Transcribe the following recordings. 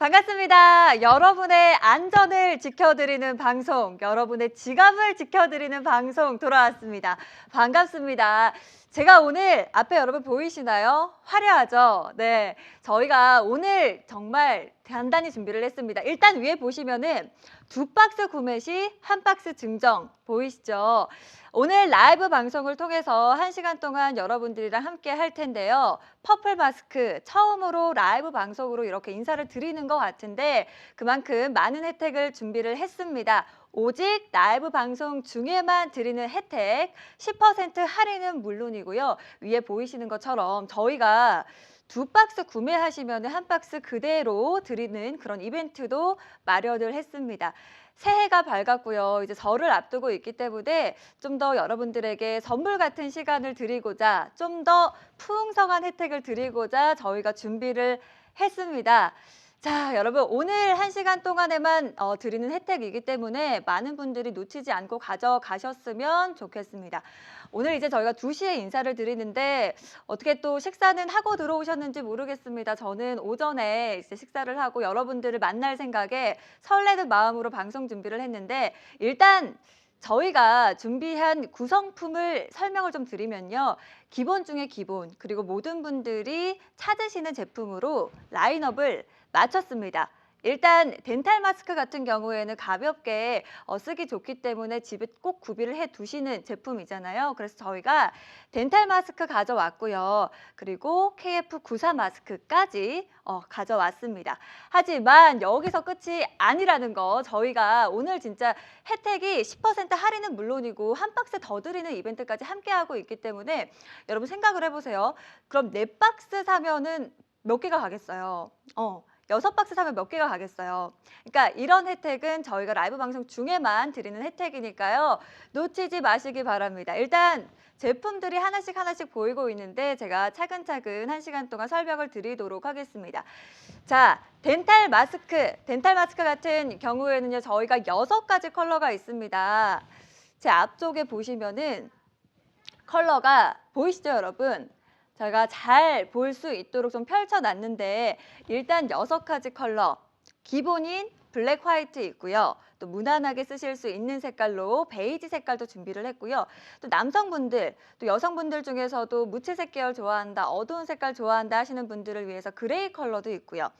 반갑습니다. 여러분의 안전을 지켜드리는 방송, 여러분의 지갑을 지켜드리는 방송 돌아왔습니다. 반갑습니다. 제가 오늘 앞에 여러분 보이시나요? 화려하죠? 네. 저희가 오늘 정말 단단히 준비를 했습니다. 일단 위에 보시면은 2박스 구매 시 1박스 증정 보이시죠? 오늘 라이브 방송을 통해서 1시간 동안 여러분들이랑 함께 할 텐데요. 퍼플 마스크 처음으로 라이브 방송으로 이렇게 인사를 드리는 것 같은데 그만큼 많은 혜택을 준비를 했습니다. 오직 라이브 방송 중에만 드리는 혜택 10% 할인은 물론이고요. 위에 보이시는 것처럼 저희가 2박스 구매하시면 1박스 그대로 드리는 그런 이벤트도 마련을 했습니다. 새해가 밝았고요. 이제 설을 앞두고 있기 때문에 좀 더 여러분들에게 선물 같은 시간을 드리고자 좀 더 풍성한 혜택을 드리고자 저희가 준비를 했습니다. 자, 여러분 오늘 1시간 동안에만 드리는 혜택이기 때문에 많은 분들이 놓치지 않고 가져가셨으면 좋겠습니다. 오늘 이제 저희가 2시에 인사를 드리는데 어떻게 또 식사는 하고 들어오셨는지 모르겠습니다. 저는 오전에 이제 식사를 하고 여러분들을 만날 생각에 설레는 마음으로 방송 준비를 했는데 일단 저희가 준비한 구성품을 설명을 좀 드리면요. 기본 중에 기본, 그리고 모든 분들이 찾으시는 제품으로 라인업을 마쳤습니다. 일단 덴탈 마스크 같은 경우에는 가볍게 쓰기 좋기 때문에 집에 꼭 구비를 해 두시는 제품이잖아요. 그래서 저희가 덴탈 마스크 가져왔고요. 그리고 KF94 마스크까지 가져왔습니다. 하지만 여기서 끝이 아니라는 거 저희가 오늘 진짜 혜택이 10% 할인은 물론이고 1박스 더 드리는 이벤트까지 함께하고 있기 때문에 여러분 생각을 해보세요. 그럼 4박스 사면은 몇 개가 가겠어요? 6박스 사면 몇 개가 가겠어요. 그러니까 이런 혜택은 저희가 라이브 방송 중에만 드리는 혜택이니까요. 놓치지 마시기 바랍니다. 일단 제품들이 하나씩 보이고 있는데 제가 차근차근 1시간 동안 설명을 드리도록 하겠습니다. 자, 덴탈 마스크 같은 경우에는요. 저희가 6가지 컬러가 있습니다. 제 앞쪽에 보시면은 컬러가 보이시죠, 여러분? 제가 잘 볼 수 있도록 좀 펼쳐놨는데 일단 6가지 컬러, 기본인 블랙 화이트 있고요. 또 무난하게 쓰실 수 있는 색깔로 베이지 색깔도 준비를 했고요. 또 남성분들, 또 여성분들 중에서도 무채색 계열 좋아한다, 어두운 색깔 좋아한다 하시는 분들을 위해서 그레이 컬러도 있고요.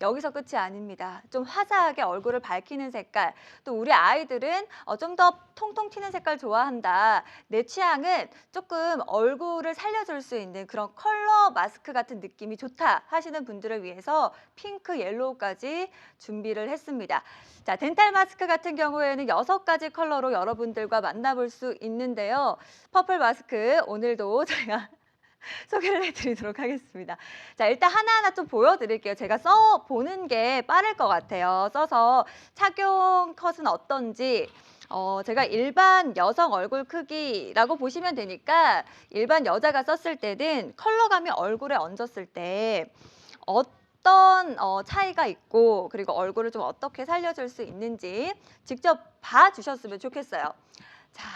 여기서 끝이 아닙니다. 좀 화사하게 얼굴을 밝히는 색깔, 또 우리 아이들은 좀 더 통통 튀는 색깔 좋아한다. 내 취향은 조금 얼굴을 살려줄 수 있는 그런 컬러 마스크 같은 느낌이 좋다 하시는 분들을 위해서 핑크, 옐로우까지 준비를 했습니다. 자, 덴탈 마스크 같은 경우에는 6가지 컬러로 여러분들과 만나볼 수 있는데요. 퍼플 마스크 오늘도 제가 소개를 해드리도록 하겠습니다. 자, 일단 하나하나 좀 보여드릴게요. 제가 써보는 게 빠를 것 같아요. 써서 착용 컷은 어떤지 제가 일반 여성 얼굴 크기라고 보시면 되니까 일반 여자가 썼을 때는 컬러감이 얼굴에 얹었을 때 어떤 차이가 있고 그리고 얼굴을 좀 어떻게 살려줄 수 있는지 직접 봐주셨으면 좋겠어요. 자,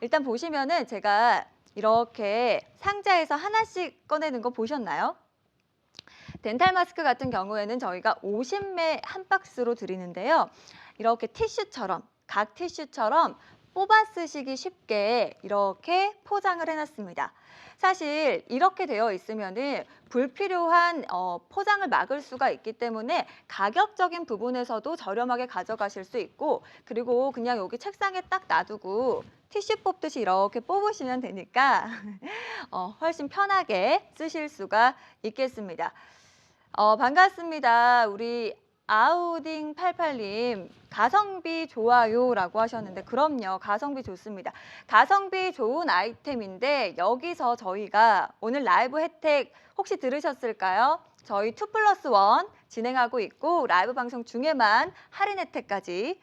일단 보시면은 제가 이렇게 상자에서 하나씩 꺼내는 거 보셨나요? 덴탈 마스크 같은 경우에는 저희가 50매 1박스로 드리는데요. 이렇게 티슈처럼, 각 티슈처럼 뽑아 쓰시기 쉽게 이렇게 포장을 해놨습니다. 사실 이렇게 되어 있으면은 불필요한 포장을 막을 수가 있기 때문에 가격적인 부분에서도 저렴하게 가져가실 수 있고 그리고 그냥 여기 책상에 딱 놔두고 티슈 뽑듯이 이렇게 뽑으시면 되니까 훨씬 편하게 쓰실 수가 있겠습니다. 반갑습니다. 우리 아우딩88님 가성비 좋아요라고 하셨는데 그럼요. 가성비 좋습니다. 가성비 좋은 아이템인데 여기서 저희가 오늘 라이브 혜택 혹시 들으셨을까요? 저희 2+1 진행하고 있고 라이브 방송 중에만 할인 혜택까지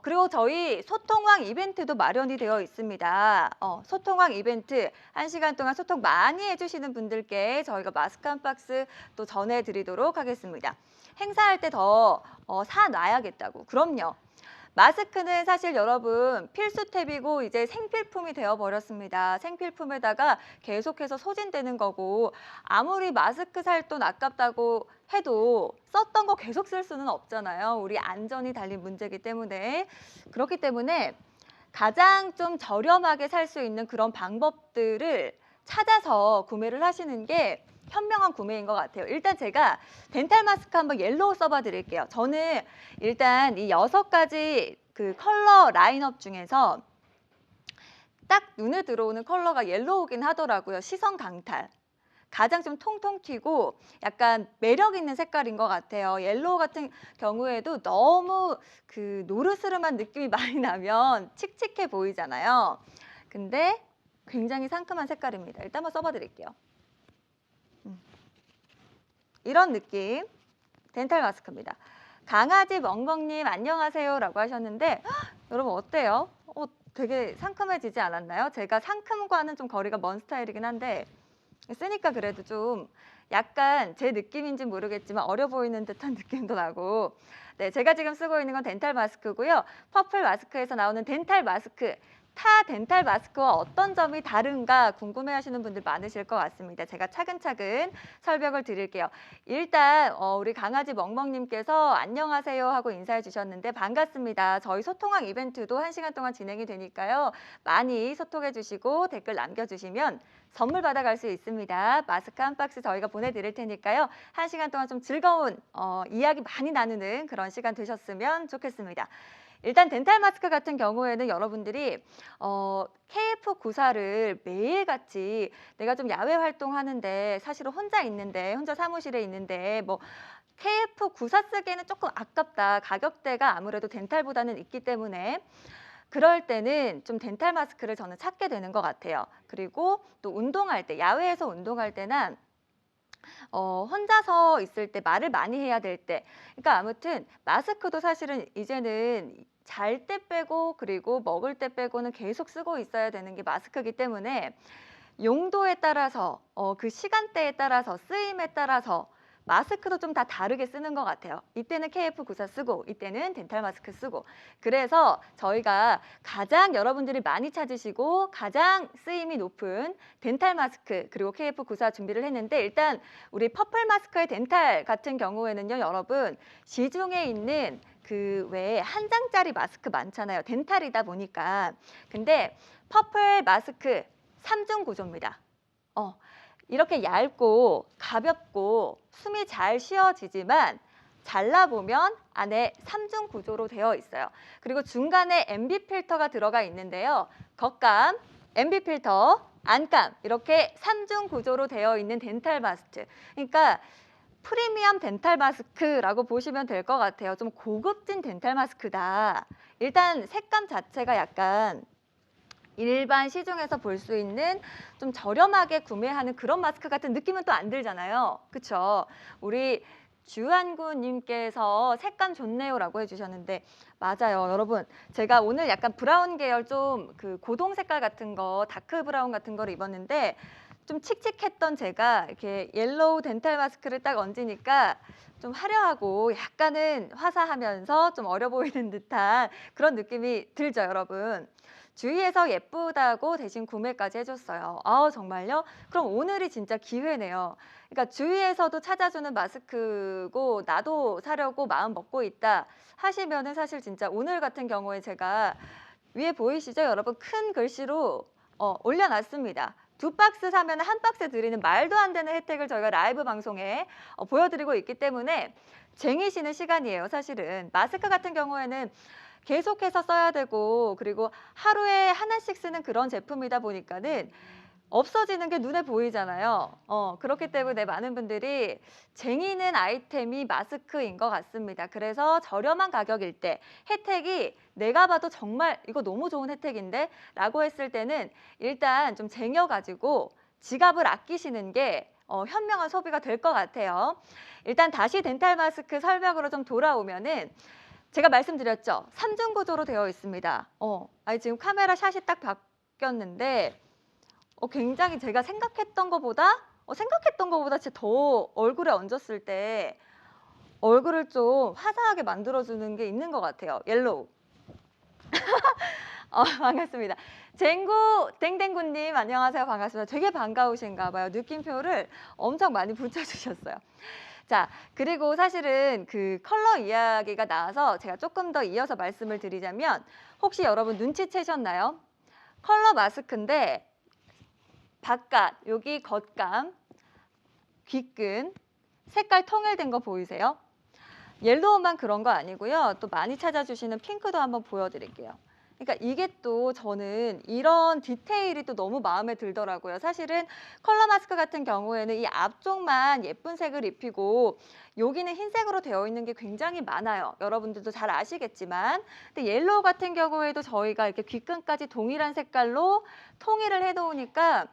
그리고 저희 소통왕 이벤트도 마련이 되어 있습니다. 소통왕 이벤트 1시간 동안 소통 많이 해주시는 분들께 저희가 마스크 1박스 또 전해드리도록 하겠습니다. 행사할 때 더 사놔야겠다고. 그럼요. 마스크는 사실 여러분 필수템이고 이제 생필품이 되어버렸습니다. 생필품에다가 계속해서 소진되는 거고 아무리 마스크 살 돈 아깝다고 해도 썼던 거 계속 쓸 수는 없잖아요. 우리 안전이 달린 문제이기 때문에. 그렇기 때문에 가장 좀 저렴하게 살 수 있는 그런 방법들을 찾아서 구매를 하시는 게 현명한 구매인 것 같아요. 일단 제가 덴탈 마스크 한번 옐로우 써봐 드릴게요. 저는 일단 이 6가지 그 컬러 라인업 중에서 딱 눈에 들어오는 컬러가 옐로우긴 하더라고요. 시선 강탈. 가장 좀 통통 튀고 약간 매력 있는 색깔인 것 같아요. 옐로우 같은 경우에도 너무 그 노르스름한 느낌이 많이 나면 칙칙해 보이잖아요. 근데 굉장히 상큼한 색깔입니다. 일단 한번 써봐 드릴게요. 이런 느낌 덴탈 마스크입니다. 강아지 멍멍님 안녕하세요 라고 하셨는데 여러분 어때요? 되게 상큼해지지 않았나요? 제가 상큼과는 좀 거리가 먼 스타일이긴 한데 쓰니까 그래도 좀 약간 제 느낌인지 모르겠지만 어려 보이는 듯한 느낌도 나고 네, 제가 지금 쓰고 있는 건 덴탈 마스크고요. 퍼플 마스크에서 나오는 덴탈 마스크 타 덴탈 마스크와 어떤 점이 다른가 궁금해하시는 분들 많으실 것 같습니다. 제가 차근차근 설명을 드릴게요. 일단 우리 강아지 멍멍님께서 안녕하세요 하고 인사해 주셨는데 반갑습니다. 저희 소통왕 이벤트도 1시간 동안 진행이 되니까요. 많이 소통해 주시고 댓글 남겨주시면 선물 받아갈 수 있습니다. 마스크 한 박스 저희가 보내드릴 테니까요. 1시간 동안 좀 즐거운 이야기 많이 나누는 그런 시간 되셨으면 좋겠습니다. 일단 덴탈 마스크 같은 경우에는 여러분들이 KF94를 매일같이 내가 좀 야외 활동하는데 사실은 혼자 있는데 혼자 사무실에 있는데 뭐 KF94 쓰기에는 조금 아깝다. 가격대가 아무래도 덴탈보다는 있기 때문에 그럴 때는 좀 덴탈 마스크를 저는 찾게 되는 것 같아요. 그리고 또 운동할 때, 야외에서 운동할 때는 혼자서 있을 때 말을 많이 해야 될 때 그러니까 아무튼 마스크도 사실은 이제는 잘 때 빼고 그리고 먹을 때 빼고는 계속 쓰고 있어야 되는 게 마스크이기 때문에 용도에 따라서 그 시간대에 따라서 쓰임에 따라서 마스크도 좀 다 다르게 쓰는 것 같아요. 이때는 KF94 쓰고 이때는 덴탈 마스크 쓰고 그래서 저희가 가장 여러분들이 많이 찾으시고 가장 쓰임이 높은 덴탈 마스크 그리고 KF94 준비를 했는데 일단 우리 퍼플 마스크의 덴탈 같은 경우에는요. 여러분 시중에 있는 그 외에 한 장짜리 마스크 많잖아요. 덴탈이다 보니까 근데 퍼플 마스크 3중 구조입니다. 이렇게 얇고 가볍고 숨이 잘 쉬어지지만 잘라보면 안에 3중 구조로 되어 있어요. 그리고 중간에 MB 필터가 들어가 있는데요. 겉감, MB 필터, 안감 이렇게 3중 구조로 되어 있는 덴탈 마스크. 그러니까 프리미엄 덴탈 마스크라고 보시면 될 것 같아요. 좀 고급진 덴탈 마스크다. 일단 색감 자체가 약간 일반 시중에서 볼 수 있는 좀 저렴하게 구매하는 그런 마스크 같은 느낌은 또 안 들잖아요. 그쵸? 우리 주한구님께서 색감 좋네요라고 해주셨는데 맞아요. 여러분 제가 오늘 약간 브라운 계열 좀 그 고동 색깔 같은 거 다크 브라운 같은 거를 입었는데 좀 칙칙했던 제가 이렇게 옐로우 덴탈 마스크를 딱 얹으니까 좀 화려하고 약간은 화사하면서 좀 어려 보이는 듯한 그런 느낌이 들죠, 여러분. 주위에서 예쁘다고 대신 구매까지 해줬어요. 정말요? 그럼 오늘이 진짜 기회네요. 그러니까 주위에서도 찾아주는 마스크고 나도 사려고 마음 먹고 있다 하시면은 사실 진짜 오늘 같은 경우에 제가 위에 보이시죠? 여러분 큰 글씨로 올려놨습니다. 2박스 사면 1박스 드리는 말도 안 되는 혜택을 저희가 라이브 방송에 보여드리고 있기 때문에 쟁이시는 시간이에요. 사실은 마스크 같은 경우에는 계속해서 써야 되고 그리고 하루에 하나씩 쓰는 그런 제품이다 보니까는 없어지는 게 눈에 보이잖아요. 그렇기 때문에 많은 분들이 쟁이는 아이템이 마스크인 것 같습니다. 그래서 저렴한 가격일 때 혜택이 내가 봐도 정말 이거 너무 좋은 혜택인데 라고 했을 때는 일단 좀 쟁여가지고 지갑을 아끼시는 게 현명한 소비가 될 것 같아요. 일단 다시 덴탈 마스크 설명으로 좀 돌아오면은 제가 말씀드렸죠. 3중 구조로 되어 있습니다. 지금 카메라 샷이 딱 바뀌었는데 굉장히 제가 생각했던 것보다 진짜 더 얼굴에 얹었을 때 얼굴을 좀 화사하게 만들어주는 게 있는 것 같아요. 옐로우. 반갑습니다. 쟁구 댕댕구님 안녕하세요. 반갑습니다. 되게 반가우신가 봐요. 느낌표를 엄청 많이 붙여주셨어요. 자, 그리고 사실은 그 컬러 이야기가 나와서 제가 조금 더 이어서 말씀을 드리자면 혹시 여러분 눈치채셨나요? 컬러 마스크인데 바깥, 여기 겉감, 귓근, 색깔 통일된 거 보이세요? 옐로우만 그런 거 아니고요. 또 많이 찾아주시는 핑크도 한번 보여드릴게요. 그러니까 이게 또 저는 이런 디테일이 또 너무 마음에 들더라고요. 사실은 컬러 마스크 같은 경우에는 이 앞쪽만 예쁜 색을 입히고 여기는 흰색으로 되어 있는 게 굉장히 많아요. 여러분들도 잘 아시겠지만. 근데 옐로우 같은 경우에도 저희가 이렇게 귓끈까지 동일한 색깔로 통일을 해놓으니까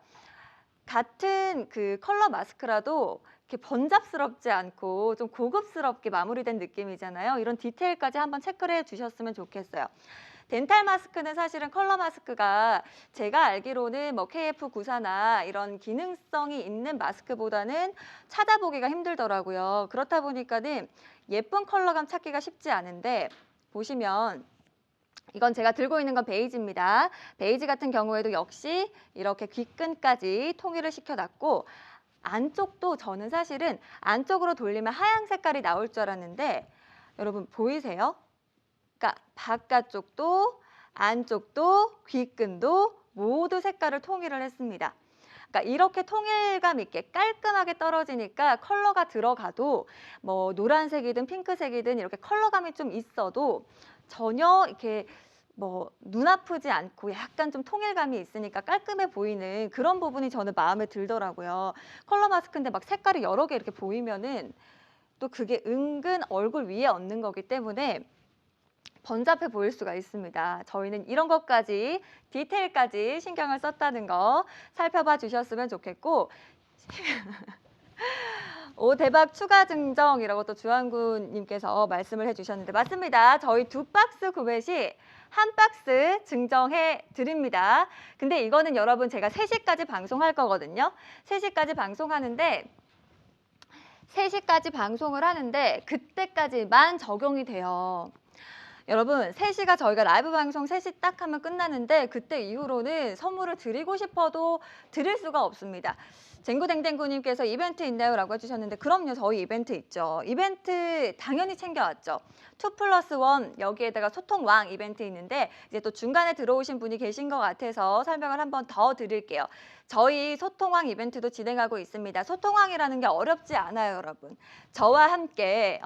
같은 그 컬러 마스크라도 이렇게 번잡스럽지 않고 좀 고급스럽게 마무리된 느낌이잖아요. 이런 디테일까지 한번 체크를 해주셨으면 좋겠어요. 덴탈 마스크는 사실은 컬러 마스크가 제가 알기로는 뭐 KF94나 이런 기능성이 있는 마스크보다는 찾아보기가 힘들더라고요. 그렇다 보니까는 예쁜 컬러감 찾기가 쉽지 않은데 보시면 이건 제가 들고 있는 건 베이지입니다. 베이지 같은 경우에도 역시 이렇게 귓끈까지 통일을 시켜놨고 안쪽도 저는 사실은 안쪽으로 돌리면 하얀 색깔이 나올 줄 알았는데 여러분 보이세요? 그러니까 바깥쪽도 안쪽도 귓끈도 모두 색깔을 통일을 했습니다. 그러니까 이렇게 통일감 있게 깔끔하게 떨어지니까 컬러가 들어가도 뭐 노란색이든 핑크색이든 이렇게 컬러감이 좀 있어도 전혀 이렇게 뭐 눈 아프지 않고 약간 좀 통일감이 있으니까 깔끔해 보이는 그런 부분이 저는 마음에 들더라고요. 컬러 마스크인데 막 색깔이 여러 개 이렇게 보이면은 또 그게 은근 얼굴 위에 얹는 거기 때문에 번잡해 보일 수가 있습니다. 저희는 이런 것까지 디테일까지 신경을 썼다는 거 살펴봐 주셨으면 좋겠고 오 대박 추가 증정이라고 또 주한군님께서 말씀을 해주셨는데 맞습니다. 저희 2박스 구매 시 1박스 증정해 드립니다. 근데 이거는 여러분 제가 3시까지 방송할 거거든요. 3시까지 방송하는데 3시까지 방송을 하는데 그때까지만 적용이 돼요. 여러분 3시가 저희가 라이브 방송 3시 딱 하면 끝나는데 그때 이후로는 선물을 드리고 싶어도 드릴 수가 없습니다. 쟁구댕댕구님께서 이벤트 있나요? 라고 해주셨는데 그럼요. 저희 이벤트 있죠. 이벤트 당연히 챙겨왔죠. 2+1 여기에다가 소통왕 이벤트 있는데 이제 또 중간에 들어오신 분이 계신 것 같아서 설명을 한번 더 드릴게요. 저희 소통왕 이벤트도 진행하고 있습니다. 소통왕이라는 게 어렵지 않아요, 여러분. 저와 함께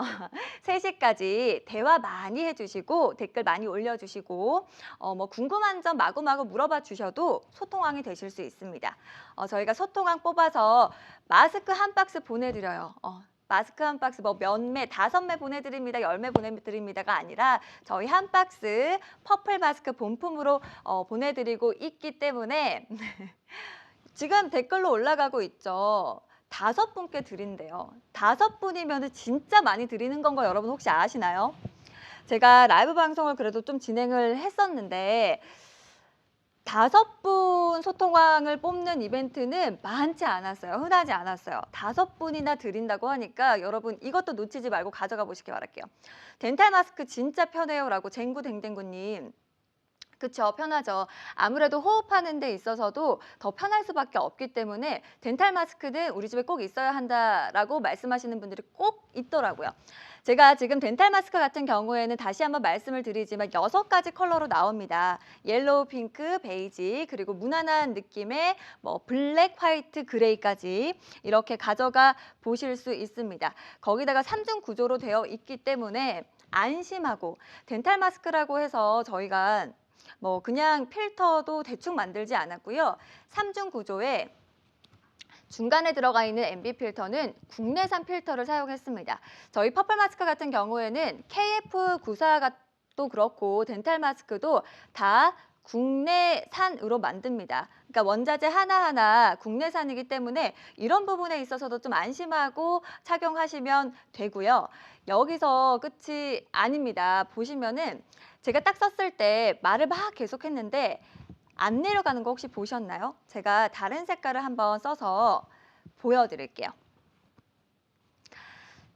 3시까지 대화 많이 해주시고 댓글 많이 올려주시고 뭐 궁금한 점 마구마구 물어봐 주셔도 소통왕이 되실 수 있습니다. 저희가 소통왕 뽑아서 마스크 1박스 보내드려요. 마스크 1박스 뭐 몇 매, 5매 보내드립니다. 10매 보내드립니다가 아니라 저희 1박스 퍼플 마스크 본품으로 보내드리고 있기 때문에 지금 댓글로 올라가고 있죠. 5분께 드린대요. 5분이면 진짜 많이 드리는 건 거 여러분 혹시 아시나요? 제가 라이브 방송을 그래도 좀 진행을 했었는데 5분 소통왕을 뽑는 이벤트는 많지 않았어요. 흔하지 않았어요. 5분이나 드린다고 하니까 여러분 이것도 놓치지 말고 가져가 보시기 바랄게요. 덴탈 마스크 진짜 편해요 라고 쟁구댕댕구님. 그쵸, 편하죠. 아무래도 호흡하는 데 있어서도 더 편할 수밖에 없기 때문에 덴탈 마스크는 우리 집에 꼭 있어야 한다라고 말씀하시는 분들이 꼭 있더라고요. 제가 지금 덴탈 마스크 같은 경우에는 다시 한번 말씀을 드리지만 6가지 컬러로 나옵니다. 옐로우, 핑크, 베이지, 그리고 무난한 느낌의 뭐 블랙, 화이트, 그레이까지 이렇게 가져가 보실 수 있습니다. 거기다가 3중 구조로 되어 있기 때문에 안심하고 덴탈 마스크라고 해서 저희가 뭐 그냥 필터도 대충 만들지 않았고요. 3중 구조에 중간에 들어가 있는 MB 필터는 국내산 필터를 사용했습니다. 저희 퍼플 마스크 같은 경우에는 KF94도 그렇고 덴탈 마스크도 다 국내산으로 만듭니다. 그러니까 원자재 하나하나 국내산이기 때문에 이런 부분에 있어서도 좀 안심하고 착용하시면 되고요. 여기서 끝이 아닙니다. 보시면은 제가 딱 썼을 때 말을 막 계속했는데 안 내려가는 거 혹시 보셨나요? 제가 다른 색깔을 한번 써서 보여드릴게요.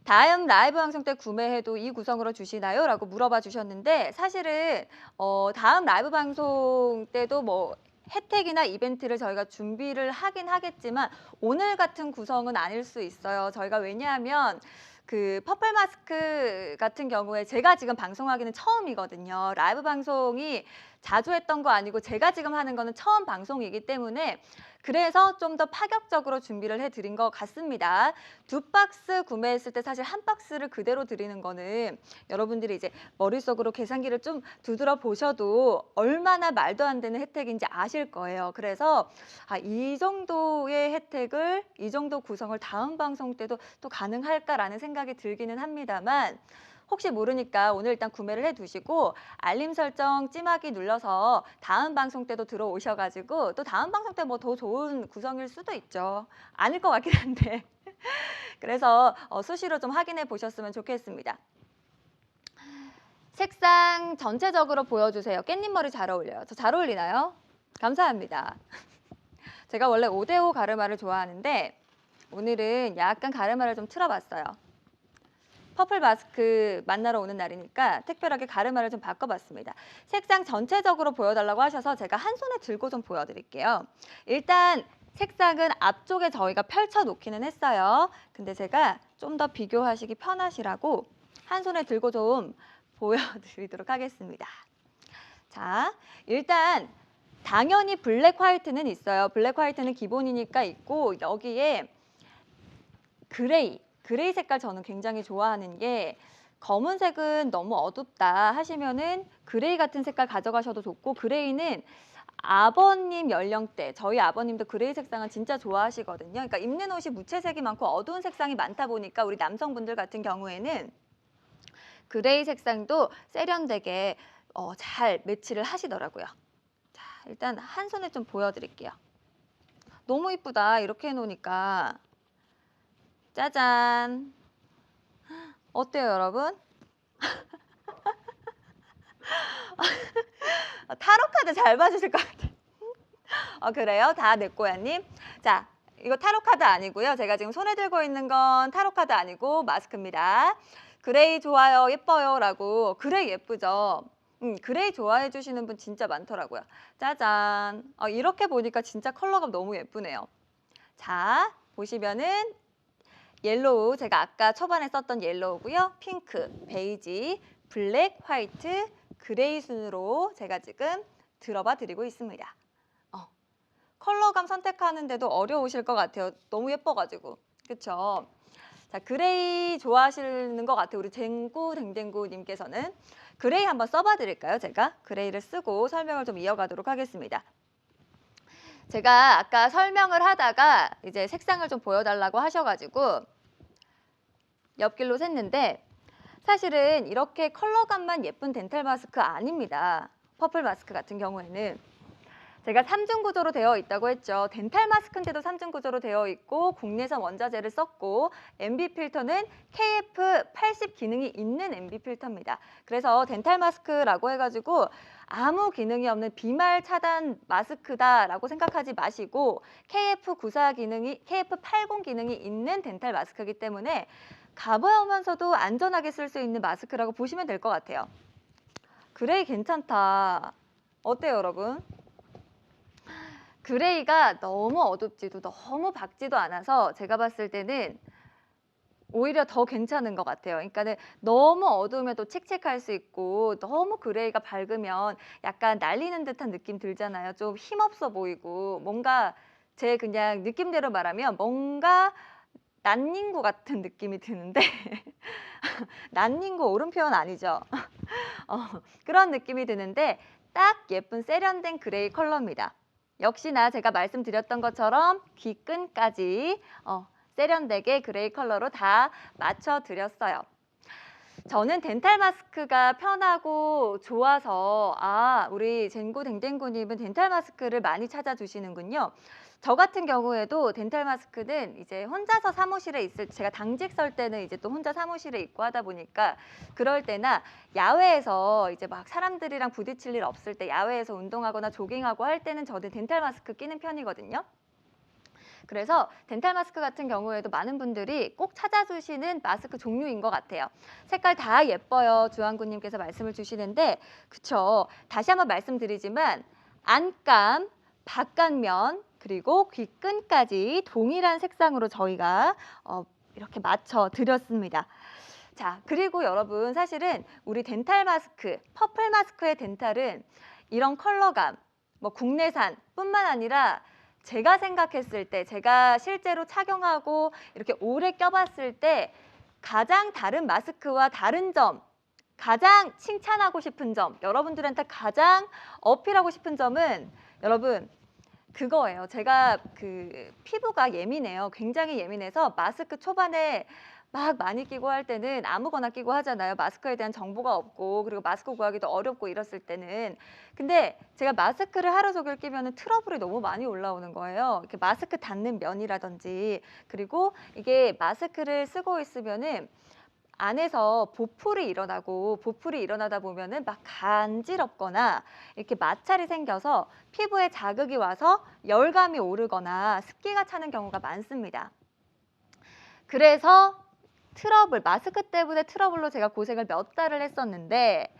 다음 라이브 방송 때 구매해도 이 구성으로 주시나요? 라고 물어봐 주셨는데 사실은 다음 라이브 방송 때도 뭐 혜택이나 이벤트를 저희가 준비를 하긴 하겠지만 오늘 같은 구성은 아닐 수 있어요. 저희가 왜냐하면 그 퍼플 마스크 같은 경우에 제가 지금 방송하기는 처음이거든요. 라이브 방송이 자주 했던 거 아니고 제가 지금 하는 거는 처음 방송이기 때문에 그래서 좀 더 파격적으로 준비를 해드린 것 같습니다. 2박스 구매했을 때 사실 한 박스를 그대로 드리는 거는 여러분들이 이제 머릿속으로 계산기를 좀 두드려 보셔도 얼마나 말도 안 되는 혜택인지 아실 거예요. 그래서 이 정도의 혜택을, 이 정도 구성을 다음 방송 때도 또 가능할까라는 생각이 들기는 합니다만 혹시 모르니까 오늘 일단 구매를 해두시고 알림 설정 찜하기 눌러서 다음 방송 때도 들어오셔가지고 또 다음 방송 때 뭐 더 좋은 구성일 수도 있죠. 아닐 것 같긴 한데 그래서 수시로 좀 확인해 보셨으면 좋겠습니다. 색상 전체적으로 보여주세요. 깻잎 머리 잘 어울려요. 저 잘 어울리나요? 감사합니다. 제가 원래 5대5 가르마를 좋아하는데 오늘은 약간 가르마를 좀 틀어봤어요. 퍼플 마스크 만나러 오는 날이니까 특별하게 가르마를 좀 바꿔봤습니다. 색상 전체적으로 보여달라고 하셔서 제가 한 손에 들고 좀 보여드릴게요. 일단 색상은 앞쪽에 저희가 펼쳐 놓기는 했어요. 근데 제가 좀 더 비교하시기 편하시라고 한 손에 들고 좀 보여드리도록 하겠습니다. 자, 일단 당연히 블랙 화이트는 있어요. 블랙 화이트는 기본이니까 있고 여기에 그레이 색깔 저는 굉장히 좋아하는 게 검은색은 너무 어둡다 하시면은 그레이 같은 색깔 가져가셔도 좋고 그레이는 아버님 연령대, 저희 아버님도 그레이 색상을 진짜 좋아하시거든요. 그러니까 입는 옷이 무채색이 많고 어두운 색상이 많다 보니까 우리 남성분들 같은 경우에는 그레이 색상도 세련되게 잘 매치를 하시더라고요. 자, 일단 한 손에 좀 보여드릴게요. 너무 이쁘다. 이렇게 해놓으니까. 짜잔. 어때요, 여러분? 타로 카드 잘 봐주실 것 같아요. 그래요? 다 내꼬야님. 자, 이거 타로 카드 아니고요. 제가 지금 손에 들고 있는 건 타로 카드 아니고 마스크입니다. 그레이 좋아요, 예뻐요 라고. 그레이 예쁘죠? 그레이 좋아해 주시는 분 진짜 많더라고요. 짜잔. 이렇게 보니까 진짜 컬러감 너무 예쁘네요. 자, 보시면은 옐로우, 제가 아까 초반에 썼던 옐로우고요. 핑크, 베이지, 블랙, 화이트, 그레이 순으로 제가 지금 들어봐 드리고 있습니다. 컬러감 선택하는데도 어려우실 것 같아요. 너무 예뻐가지고. 그쵸? 자, 그레이 좋아하시는 것 같아요. 우리 쟁구댕댕구님께서는. 그레이 한번 써봐 드릴까요? 제가 그레이를 쓰고 설명을 좀 이어가도록 하겠습니다. 제가 아까 설명을 하다가 이제 색상을 좀 보여달라고 하셔가지고 옆길로 샜는데 사실은 이렇게 컬러감만 예쁜 덴탈 마스크 아닙니다. 퍼플 마스크 같은 경우에는 제가 3중 구조로 되어 있다고 했죠. 덴탈 마스크인데도 3중 구조로 되어 있고 국내산 원자재를 썼고 MB 필터는 KF80 기능이 있는 MB 필터입니다. 그래서 덴탈 마스크라고 해가지고 아무 기능이 없는 비말 차단 마스크다라고 생각하지 마시고 KF94 기능이, KF80 기능이 있는 덴탈 마스크이기 때문에 가벼우면서도 안전하게 쓸 수 있는 마스크라고 보시면 될 것 같아요. 그레이 괜찮다. 어때요, 여러분? 그레이가 너무 어둡지도 너무 밝지도 않아서 제가 봤을 때는 오히려 더 괜찮은 것 같아요. 그러니까는 너무 어두우면 또 칙칙할 수 있고 너무 그레이가 밝으면 약간 날리는 듯한 느낌 들잖아요. 좀 힘없어 보이고 뭔가 제 그냥 느낌대로 말하면 뭔가 난닝구 같은 느낌이 드는데 난닝구 옳은 표현 아니죠? 그런 느낌이 드는데 딱 예쁜 세련된 그레이 컬러입니다. 역시나 제가 말씀드렸던 것처럼 귀끈까지 세련되게 그레이 컬러로 다 맞춰드렸어요. 저는 덴탈 마스크가 편하고 좋아서 우리 쟁구댕댕구님은 덴탈 마스크를 많이 찾아주시는군요. 저 같은 경우에도 덴탈 마스크는 이제 혼자서 사무실에 있을 제가 당직 설 때는 이제 또 혼자 사무실에 있고 하다 보니까 그럴 때나 야외에서 이제 막 사람들이랑 부딪힐 일 없을 때 야외에서 운동하거나 조깅하고 할 때는 저는 덴탈 마스크 끼는 편이거든요. 그래서 덴탈 마스크 같은 경우에도 많은 분들이 꼭 찾아주시는 마스크 종류인 것 같아요. 색깔 다 예뻐요. 주한구님께서 말씀을 주시는데 그쵸. 다시 한번 말씀드리지만 안감, 바깥면, 그리고 귓끈까지 동일한 색상으로 저희가 이렇게 맞춰 드렸습니다. 자, 그리고 여러분 사실은 우리 덴탈 마스크, 퍼플 마스크의 덴탈은 이런 컬러감, 뭐 국내산 뿐만 아니라 제가 생각했을 때, 제가 실제로 착용하고 이렇게 오래 껴봤을 때 가장 다른 마스크와 다른 점, 가장 칭찬하고 싶은 점, 여러분들한테 가장 어필하고 싶은 점은 여러분 그거예요. 제가 피부가 예민해요. 굉장히 예민해서 마스크 초반에 막 많이 끼고 할 때는 아무거나 끼고 하잖아요. 마스크에 대한 정보가 없고 그리고 마스크 구하기도 어렵고 이랬을 때는. 근데 제가 마스크를 하루 종일 끼면 트러블이 너무 많이 올라오는 거예요. 이렇게 마스크 닿는 면이라든지 그리고 이게 마스크를 쓰고 있으면은 안에서 보풀이 일어나다 보면은 막 간지럽거나 이렇게 마찰이 생겨서 피부에 자극이 와서 열감이 오르거나 습기가 차는 경우가 많습니다. 그래서 마스크 때문에 트러블로 제가 고생을 몇 달을 했었는데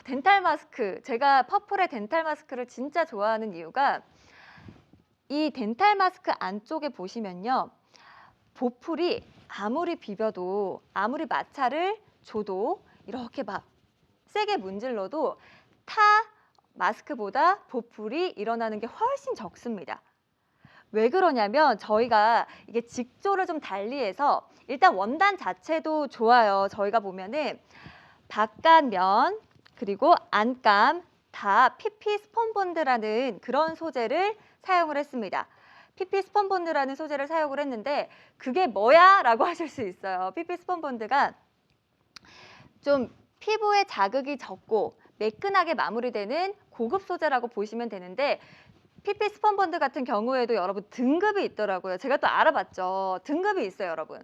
덴탈 마스크, 제가 퍼플의 덴탈 마스크를 진짜 좋아하는 이유가 이 덴탈 마스크 안쪽에 보시면요. 보풀이 아무리 비벼도 아무리 마찰을 줘도 이렇게 막 세게 문질러도 타 마스크보다 보풀이 일어나는 게 훨씬 적습니다. 왜 그러냐면 저희가 이게 직조를 좀 달리해서 일단 원단 자체도 좋아요. 저희가 보면은 바깥면 그리고 안감 다 PP 스펀본드라는 그런 소재를 사용을 했습니다. PP 스펀본드라는 소재를 사용을 했는데 그게 뭐야? 라고 하실 수 있어요. PP 스펀본드가 좀 피부에 자극이 적고 매끈하게 마무리되는 고급 소재라고 보시면 되는데 PP 스펀본드 같은 경우에도 여러분 등급이 있더라고요. 제가 또 알아봤죠. 등급이 있어요, 여러분.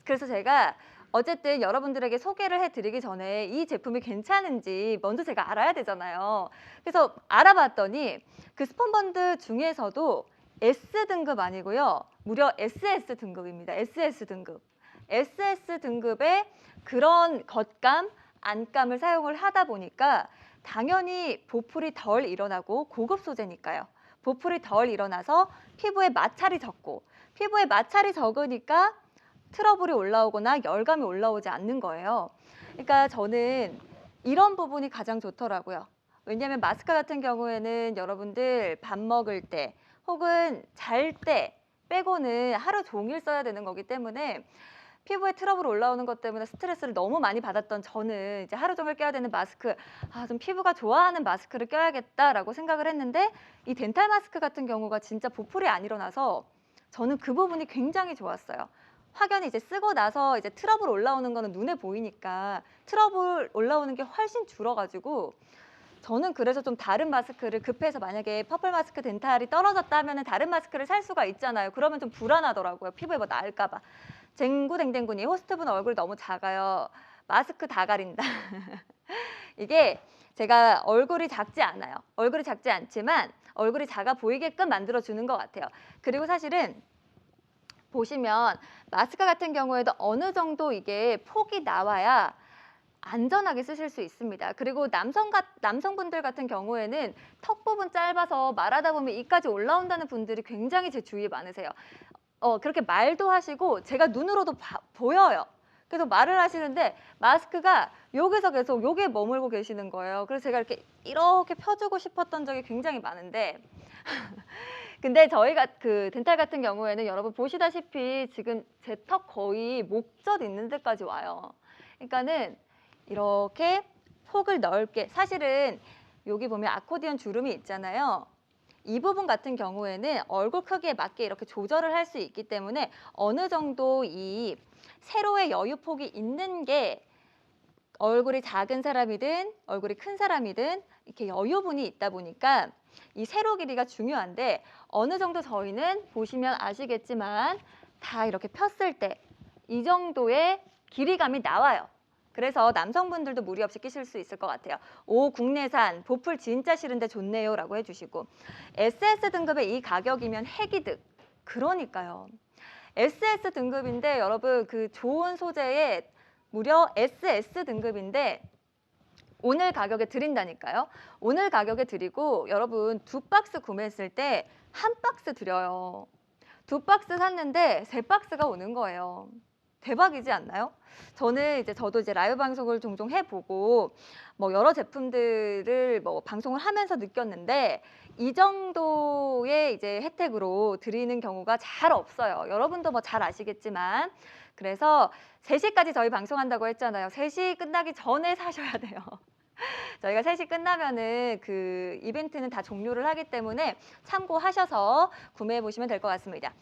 그래서 제가 어쨌든 여러분들에게 소개를 해드리기 전에 이 제품이 괜찮은지 먼저 제가 알아야 되잖아요. 그래서 알아봤더니 그 스펀본드 중에서도 S등급 아니고요. 무려 SS 등급입니다. SS 등급. SS 등급의 그런 겉감, 안감을 사용을 하다 보니까 당연히 보풀이 덜 일어나고 고급 소재니까요. 보풀이 덜 일어나서 피부에 마찰이 적고 피부에 마찰이 적으니까 트러블이 올라오거나 열감이 올라오지 않는 거예요. 그러니까 저는 이런 부분이 가장 좋더라고요. 왜냐하면 마스크 같은 경우에는 여러분들 밥 먹을 때 혹은 잘 때 빼고는 하루 종일 써야 되는 거기 때문에 피부에 트러블 올라오는 것 때문에 스트레스를 너무 많이 받았던 저는 이제 하루 종일 껴야 되는 마스크, 좀 피부가 좋아하는 마스크를 껴야겠다라고 생각을 했는데 이 덴탈 마스크 같은 경우가 진짜 보풀이 안 일어나서 저는 그 부분이 굉장히 좋았어요. 확연히 이제 쓰고 나서 이제 트러블 올라오는 거는 눈에 보이니까 트러블 올라오는 게 훨씬 줄어가지고 저는 그래서 좀 다른 마스크를 급해서 만약에 퍼플 마스크 덴탈이 떨어졌다면 다른 마스크를 살 수가 있잖아요. 그러면 좀 불안하더라고요. 피부에 뭐 나을까 봐. 쟁구댕댕군이 호스트분 얼굴 너무 작아요. 마스크 다 가린다. 이게 제가 얼굴이 작지 않아요. 얼굴이 작지 않지만 얼굴이 작아 보이게끔 만들어주는 것 같아요. 그리고 사실은 보시면 마스크 같은 경우에도 어느 정도 이게 폭이 나와야 안전하게 쓰실 수 있습니다. 그리고 남성분들 같은 경우에는 턱 부분 짧아서 말하다 보면 이까지 올라온다는 분들이 굉장히 제 주위에 많으세요. 그렇게 말도 하시고 제가 눈으로도 보여요. 그래서 말을 하시는데 마스크가 여기서 계속 여기에 머물고 계시는 거예요. 그래서 제가 이렇게 펴주고 싶었던 적이 굉장히 많은데 근데 저희가 그 덴탈 같은 경우에는 여러분 보시다시피 지금 제 턱 거의 목젖 있는 데까지 와요. 그러니까는 이렇게 폭을 넓게 사실은 여기 보면 아코디언 주름이 있잖아요. 이 부분 같은 경우에는 얼굴 크기에 맞게 이렇게 조절을 할 수 있기 때문에 어느 정도 이 세로의 여유폭이 있는 게 얼굴이 작은 사람이든 얼굴이 큰 사람이든 이렇게 여유분이 있다 보니까 이 세로 길이가 중요한데 어느 정도 저희는 보시면 아시겠지만 다 이렇게 폈을 때 이 정도의 길이감이 나와요. 그래서 남성분들도 무리 없이 끼실 수 있을 것 같아요. 오, 국내산, 보풀 진짜 싫은데 좋네요 라고 해주시고, SS 등급의 이 가격이면 핵이득. 그러니까요. SS 등급인데 여러분 그 좋은 소재에 무려 SS 등급인데 오늘 가격에 드린다니까요. 오늘 가격에 드리고 여러분 2박스 구매했을 때 1박스 드려요. 2박스 샀는데 3박스가 오는 거예요. 대박이지 않나요? 저도 이제 라이브 방송을 종종 해보고 뭐 여러 제품들을 뭐 방송을 하면서 느꼈는데 이 정도의 이제 혜택으로 드리는 경우가 잘 없어요. 여러분도 뭐 잘 아시겠지만. 그래서 3시까지 저희 방송한다고 했잖아요. 3시 끝나기 전에 사셔야 돼요. 저희가 3시 끝나면은 그 이벤트는 다 종료를 하기 때문에 참고하셔서 구매해 보시면 될 것 같습니다.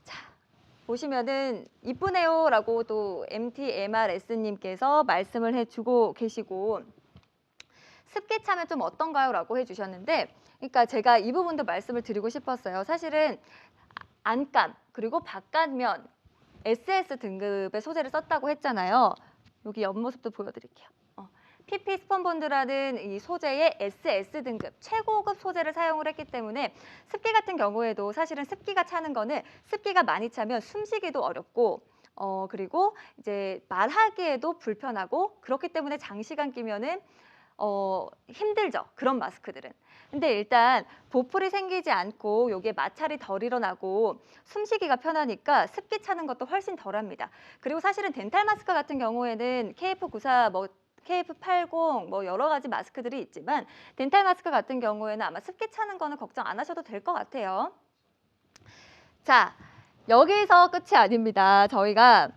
자, 보시면은 이쁘네요 라고 또 MTMRS님께서 말씀을 해주고 계시고, 습기 차면 좀 어떤가요? 라고 해주셨는데, 그러니까 제가 이 부분도 말씀을 드리고 싶었어요. 사실은 안감 그리고 바깥면 SS 등급의 소재를 썼다고 했잖아요. 여기 옆모습도 보여드릴게요. PP 스펀본드라는 이 소재의 SS 등급 최고급 소재를 사용을 했기 때문에 습기 같은 경우에도 사실은 습기가 차는 거는 습기가 많이 차면 숨쉬기도 어렵고 그리고 이제 말하기에도 불편하고 그렇기 때문에 장시간 끼면은 힘들죠. 그런 마스크들은. 근데 일단 보풀이 생기지 않고 여기에 마찰이 덜 일어나고 숨쉬기가 편하니까 습기 차는 것도 훨씬 덜합니다. 그리고 사실은 덴탈 마스크 같은 경우에는 KF94 뭐 KF80 뭐 여러 가지 마스크들이 있지만 덴탈 마스크 같은 경우에는 아마 습기 차는 거는 걱정 안 하셔도 될 것 같아요. 자, 여기서 끝이 아닙니다. 저희가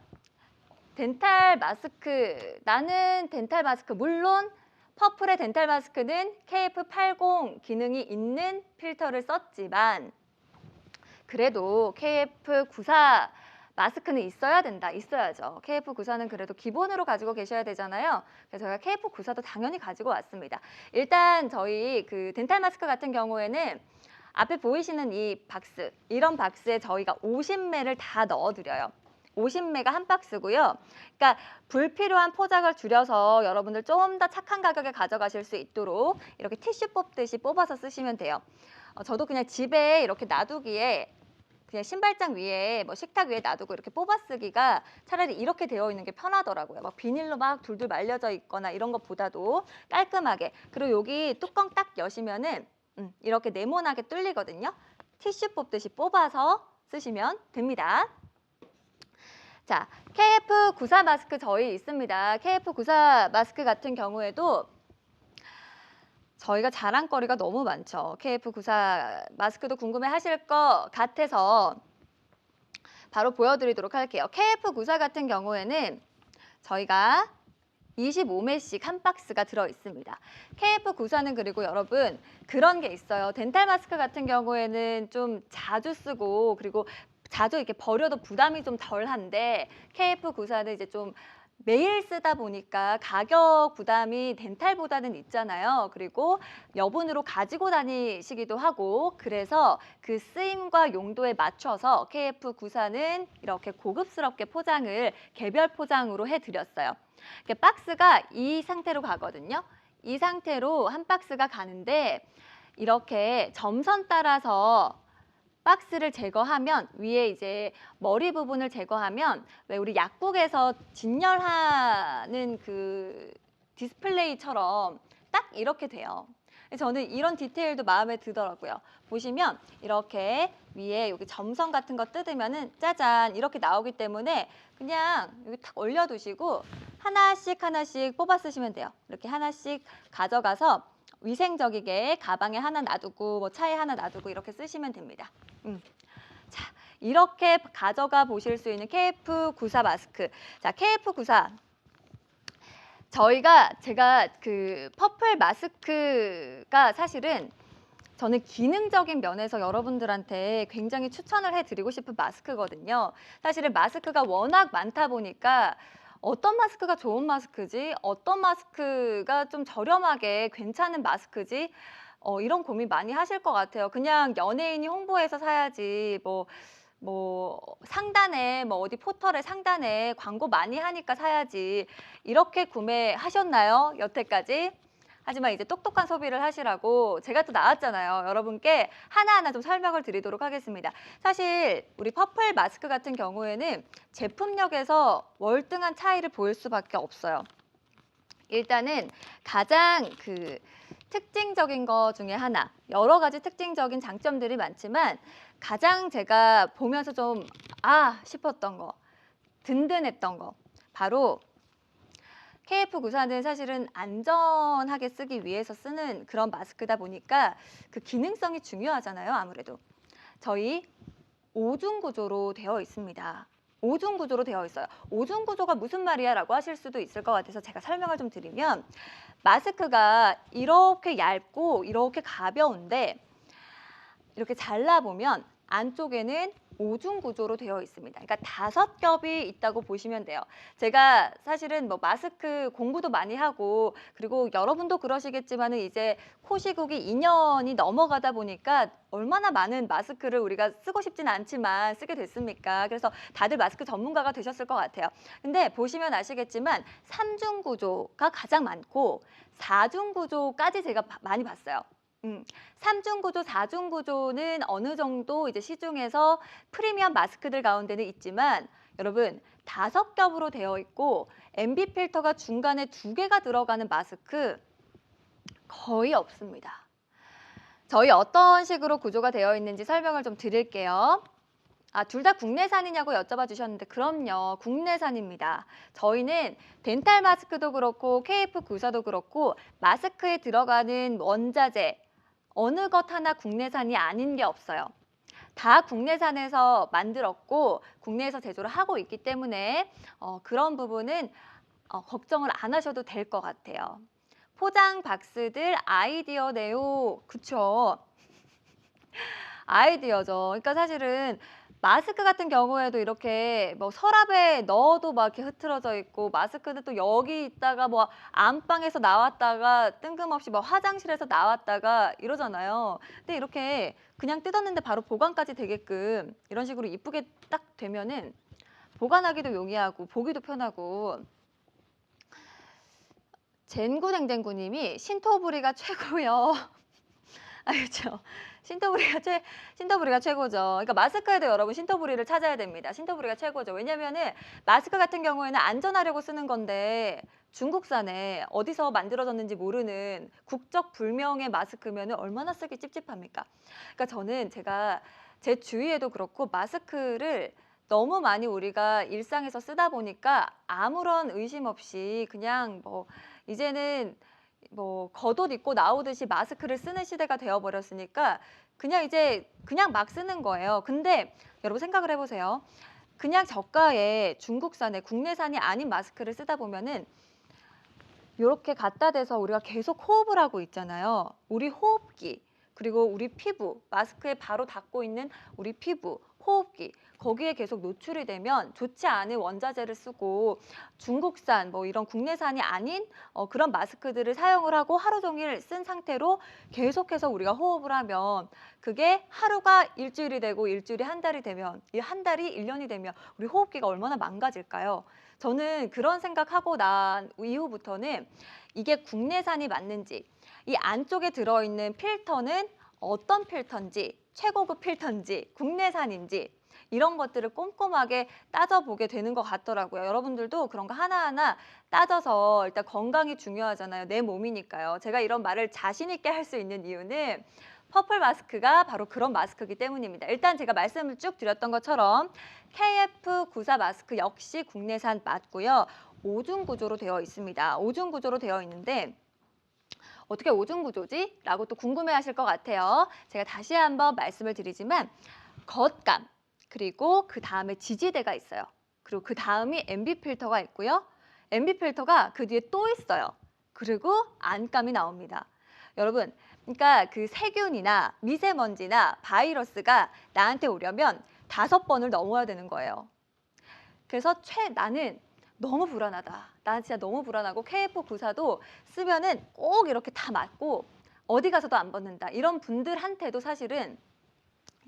덴탈 마스크, 나는 덴탈 마스크, 물론 퍼플의 덴탈 마스크는 KF80 기능이 있는 필터를 썼지만 그래도 KF94 마스크는 있어야 된다. 있어야죠. KF94는 그래도 기본으로 가지고 계셔야 되잖아요. 그래서 저희가 KF94도 당연히 가지고 왔습니다. 일단 저희 그 덴탈 마스크 같은 경우에는 앞에 보이시는 이 박스, 이런 박스에 저희가 50매를 다 넣어드려요. 50매가 한 박스고요. 그러니까 불필요한 포장을 줄여서 여러분들 좀 더 착한 가격에 가져가실 수 있도록 이렇게 티슈 뽑듯이 뽑아서 쓰시면 돼요. 저도 그냥 집에 이렇게 놔두기에 그냥 신발장 위에 뭐 식탁 위에 놔두고 이렇게 뽑아 쓰기가 차라리 이렇게 되어 있는 게 편하더라고요. 막 비닐로 막 둘둘 말려져 있거나 이런 것보다도 깔끔하게. 그리고 여기 뚜껑 딱 여시면은 이렇게 네모나게 뚫리거든요. 티슈 뽑듯이 뽑아서 쓰시면 됩니다. 자, KF94 마스크 저희 있습니다. KF94 마스크 같은 경우에도 저희가 자랑거리가 너무 많죠. KF94 마스크도 궁금해 하실 것 같아서 바로 보여드리도록 할게요. KF94 같은 경우에는 저희가 25매씩 한 박스가 들어 있습니다. KF94는 그리고 여러분 그런 게 있어요. 덴탈 마스크 같은 경우에는 좀 자주 쓰고 그리고 자주 이렇게 버려도 부담이 좀 덜한데 KF94는 이제 좀 매일 쓰다 보니까 가격 부담이 덴탈보다는 있잖아요. 그리고 여분으로 가지고 다니시기도 하고 그래서 그 쓰임과 용도에 맞춰서 KF94는 이렇게 고급스럽게 포장을 개별 포장으로 해드렸어요. 박스가 이 상태로 가거든요. 이 상태로 한 박스가 가는데 이렇게 점선 따라서 박스를 제거하면 위에 이제 머리 부분을 제거하면 왜 우리 약국에서 진열하는 그 디스플레이처럼 딱 이렇게 돼요. 저는 이런 디테일도 마음에 들더라고요. 보시면 이렇게 위에 여기 점선 같은 거 뜯으면은 짜잔 이렇게 나오기 때문에 그냥 여기 탁 올려두시고 하나씩 하나씩 뽑아 쓰시면 돼요. 이렇게 하나씩 가져가서 위생적이게 가방에 하나 놔두고 뭐 차에 하나 놔두고 이렇게 쓰시면 됩니다. 자, 이렇게 가져가 보실 수 있는 KF94 마스크. 자, KF94. 제가 그 퍼플 마스크가 사실은 저는 기능적인 면에서 여러분들한테 굉장히 추천을 해드리고 싶은 마스크거든요. 사실은 마스크가 워낙 많다 보니까 어떤 마스크가 좋은 마스크지, 어떤 마스크가 좀 저렴하게 괜찮은 마스크지, 이런 고민 많이 하실 것 같아요. 그냥 연예인이 홍보해서 사야지, 뭐 뭐 상단에 뭐 어디 포털의 상단에 광고 많이 하니까 사야지 이렇게 구매하셨나요? 여태까지? 하지만 이제 똑똑한 소비를 하시라고 제가 또 나왔잖아요. 여러분께 하나하나 좀 설명을 드리도록 하겠습니다. 사실 우리 퍼플 마스크 같은 경우에는 제품력에서 월등한 차이를 보일 수밖에 없어요. 일단은 가장 특징적인 것 중에 하나, 여러 가지 특징적인 장점들이 많지만 가장 제가 보면서 좀 싶었던 거, 든든했던 거, 바로 KF94는 사실은 안전하게 쓰기 위해서 쓰는 그런 마스크다 보니까 그 기능성이 중요하잖아요, 아무래도. 저희 오중 구조로 되어 있습니다. 오중 구조로 되어 있어요. 오중 구조가 무슨 말이야? 라고 하실 수도 있을 것 같아서 제가 설명을 좀 드리면 마스크가 이렇게 얇고 이렇게 가벼운데 이렇게 잘라보면 안쪽에는 오중 구조로 되어 있습니다. 그러니까 5겹이 있다고 보시면 돼요. 제가 사실은 뭐 마스크 공부도 많이 하고 그리고 여러분도 그러시겠지만은 이제 코 시국이 2년이 넘어가다 보니까 얼마나 많은 마스크를 우리가 쓰고 싶지는 않지만 쓰게 됐습니까? 그래서 다들 마스크 전문가가 되셨을 것 같아요. 근데 보시면 아시겠지만 3중 구조가 가장 많고 4중 구조까지 제가 많이 봤어요. 3중 구조, 4중 구조는 어느 정도 이제 시중에서 프리미엄 마스크들 가운데는 있지만 여러분 5겹으로 되어 있고 MB 필터가 중간에 2개가 들어가는 마스크 거의 없습니다. 저희 어떤 식으로 구조가 되어 있는지 설명을 좀 드릴게요. 둘 다 국내산이냐고 여쭤봐 주셨는데 그럼요. 국내산입니다. 저희는 덴탈 마스크도 그렇고 KF94도 그렇고 마스크에 들어가는 원자재 어느 것 하나 국내산이 아닌 게 없어요. 다 국내산에서 만들었고 국내에서 제조를 하고 있기 때문에 그런 부분은 걱정을 안 하셔도 될 것 같아요. 포장 박스들 아이디어네요. 그쵸? 아이디어죠. 그러니까 사실은 마스크 같은 경우에도 이렇게 뭐 서랍에 넣어도 막 이렇게 흐트러져 있고 마스크는 또 여기 있다가 뭐 안방에서 나왔다가 뜬금없이 뭐 화장실에서 나왔다가 이러잖아요. 근데 이렇게 그냥 뜯었는데 바로 보관까지 되게끔 이런 식으로 이쁘게 딱 되면은 보관하기도 용이하고 보기도 편하고 젠구댕댕구님이 신토부리가 최고요. 그렇죠. 신토부리가 최고죠. 그러니까 마스크에도 여러분 신토부리를 찾아야 됩니다. 신토부리가 최고죠. 왜냐면은 마스크 같은 경우에는 안전하려고 쓰는 건데 중국산에 어디서 만들어졌는지 모르는 국적 불명의 마스크면은 얼마나 쓰기 찝찝합니까? 그러니까 저는 제가 제 주위에도 그렇고 마스크를 너무 많이 우리가 일상에서 쓰다 보니까 아무런 의심 없이 그냥 뭐 이제는 뭐 겉옷 입고 나오듯이 마스크를 쓰는 시대가 되어버렸으니까 그냥 이제 그냥 막 쓰는 거예요. 근데 여러분 생각을 해보세요. 그냥 저가의 중국산의 국내산이 아닌 마스크를 쓰다 보면은 이렇게 갖다 대서 우리가 계속 호흡을 하고 있잖아요. 우리 호흡기 그리고 우리 피부 마스크에 바로 닿고 있는 우리 피부 호흡기 거기에 계속 노출이 되면 좋지 않은 원자재를 쓰고 중국산 뭐 이런 국내산이 아닌 그런 마스크들을 사용을 하고 하루 종일 쓴 상태로 계속해서 우리가 호흡을 하면 그게 하루가 일주일이 되고 일주일이 한 달이 되면 이 한 달이 1년이 되면 우리 호흡기가 얼마나 망가질까요? 저는 그런 생각하고 난 이후부터는 이게 국내산이 맞는지 이 안쪽에 들어있는 필터는 어떤 필터인지 최고급 필터인지 국내산인지 이런 것들을 꼼꼼하게 따져보게 되는 것 같더라고요. 여러분들도 그런 거 하나하나 따져서 일단 건강이 중요하잖아요. 내 몸이니까요. 제가 이런 말을 자신 있게 할 수 있는 이유는 퍼플 마스크가 바로 그런 마스크이기 때문입니다. 일단 제가 말씀을 쭉 드렸던 것처럼 KF94 마스크 역시 국내산 맞고요. 오중 구조로 되어 있습니다. 오중 구조로 되어 있는데 어떻게 오중 구조지? 라고 또 궁금해하실 것 같아요. 제가 다시 한번 말씀을 드리지만 겉감 그리고 그 다음에 지지대가 있어요. 그리고 그 다음이 MB 필터가 있고요. MB 필터가 그 뒤에 또 있어요. 그리고 안감이 나옵니다. 여러분, 그러니까 그 세균이나 미세먼지나 바이러스가 나한테 오려면 5번을 넘어야 되는 거예요. 그래서 나는 너무 불안하다. 나 진짜 너무 불안하고 KF94도 쓰면은 꼭 이렇게 다 맞고 어디 가서도 안 벗는다. 이런 분들한테도 사실은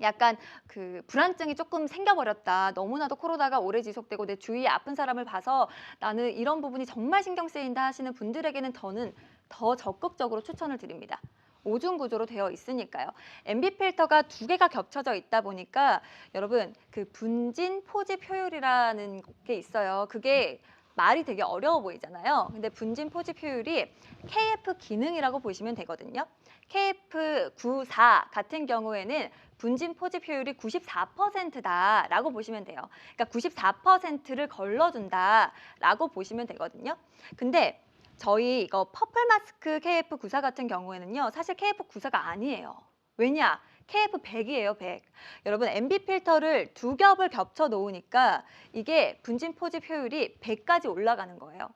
약간 그 불안증이 조금 생겨버렸다. 너무나도 코로나가 오래 지속되고 내 주위에 아픈 사람을 봐서 나는 이런 부분이 정말 신경 쓰인다 하시는 분들에게는 저는 더 적극적으로 추천을 드립니다. 오중 구조로 되어 있으니까요. MB 필터가 두 개가 겹쳐져 있다 보니까 여러분 그 분진 포집 효율이라는 게 있어요. 그게 말이 되게 어려워 보이잖아요. 근데 분진 포집 효율이 KF 기능이라고 보시면 되거든요. KF94 같은 경우에는 분진 포집 효율이 94%다라고 보시면 돼요. 그러니까 94%를 걸러준다라고 보시면 되거든요. 근데 저희 이거 퍼플 마스크 KF94 같은 경우에는요. 사실 KF94가 아니에요. 왜냐? KF100이에요, 100. 여러분, MB 필터를 두 겹을 겹쳐 놓으니까 이게 분진 포집 효율이 100까지 올라가는 거예요.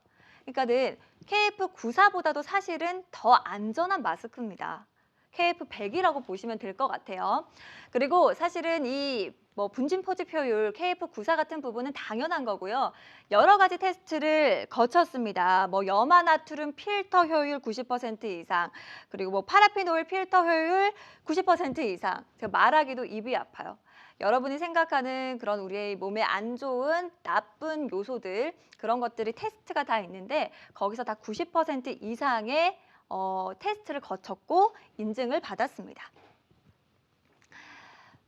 그러니까는 KF94보다도 사실은 더 안전한 마스크입니다. KF100이라고 보시면 될 것 같아요. 그리고 사실은 이 분진 포집 효율 KF94 같은 부분은 당연한 거고요. 여러 가지 테스트를 거쳤습니다. 염화나트륨 필터 효율 90% 이상, 그리고 파라피놀 필터 효율 90% 이상. 제가 말하기도 입이 아파요. 여러분이 생각하는 그런 우리의 몸에 안 좋은 나쁜 요소들, 그런 것들이 테스트가 다 있는데 거기서 다 90% 이상의 테스트를 거쳤고 인증을 받았습니다.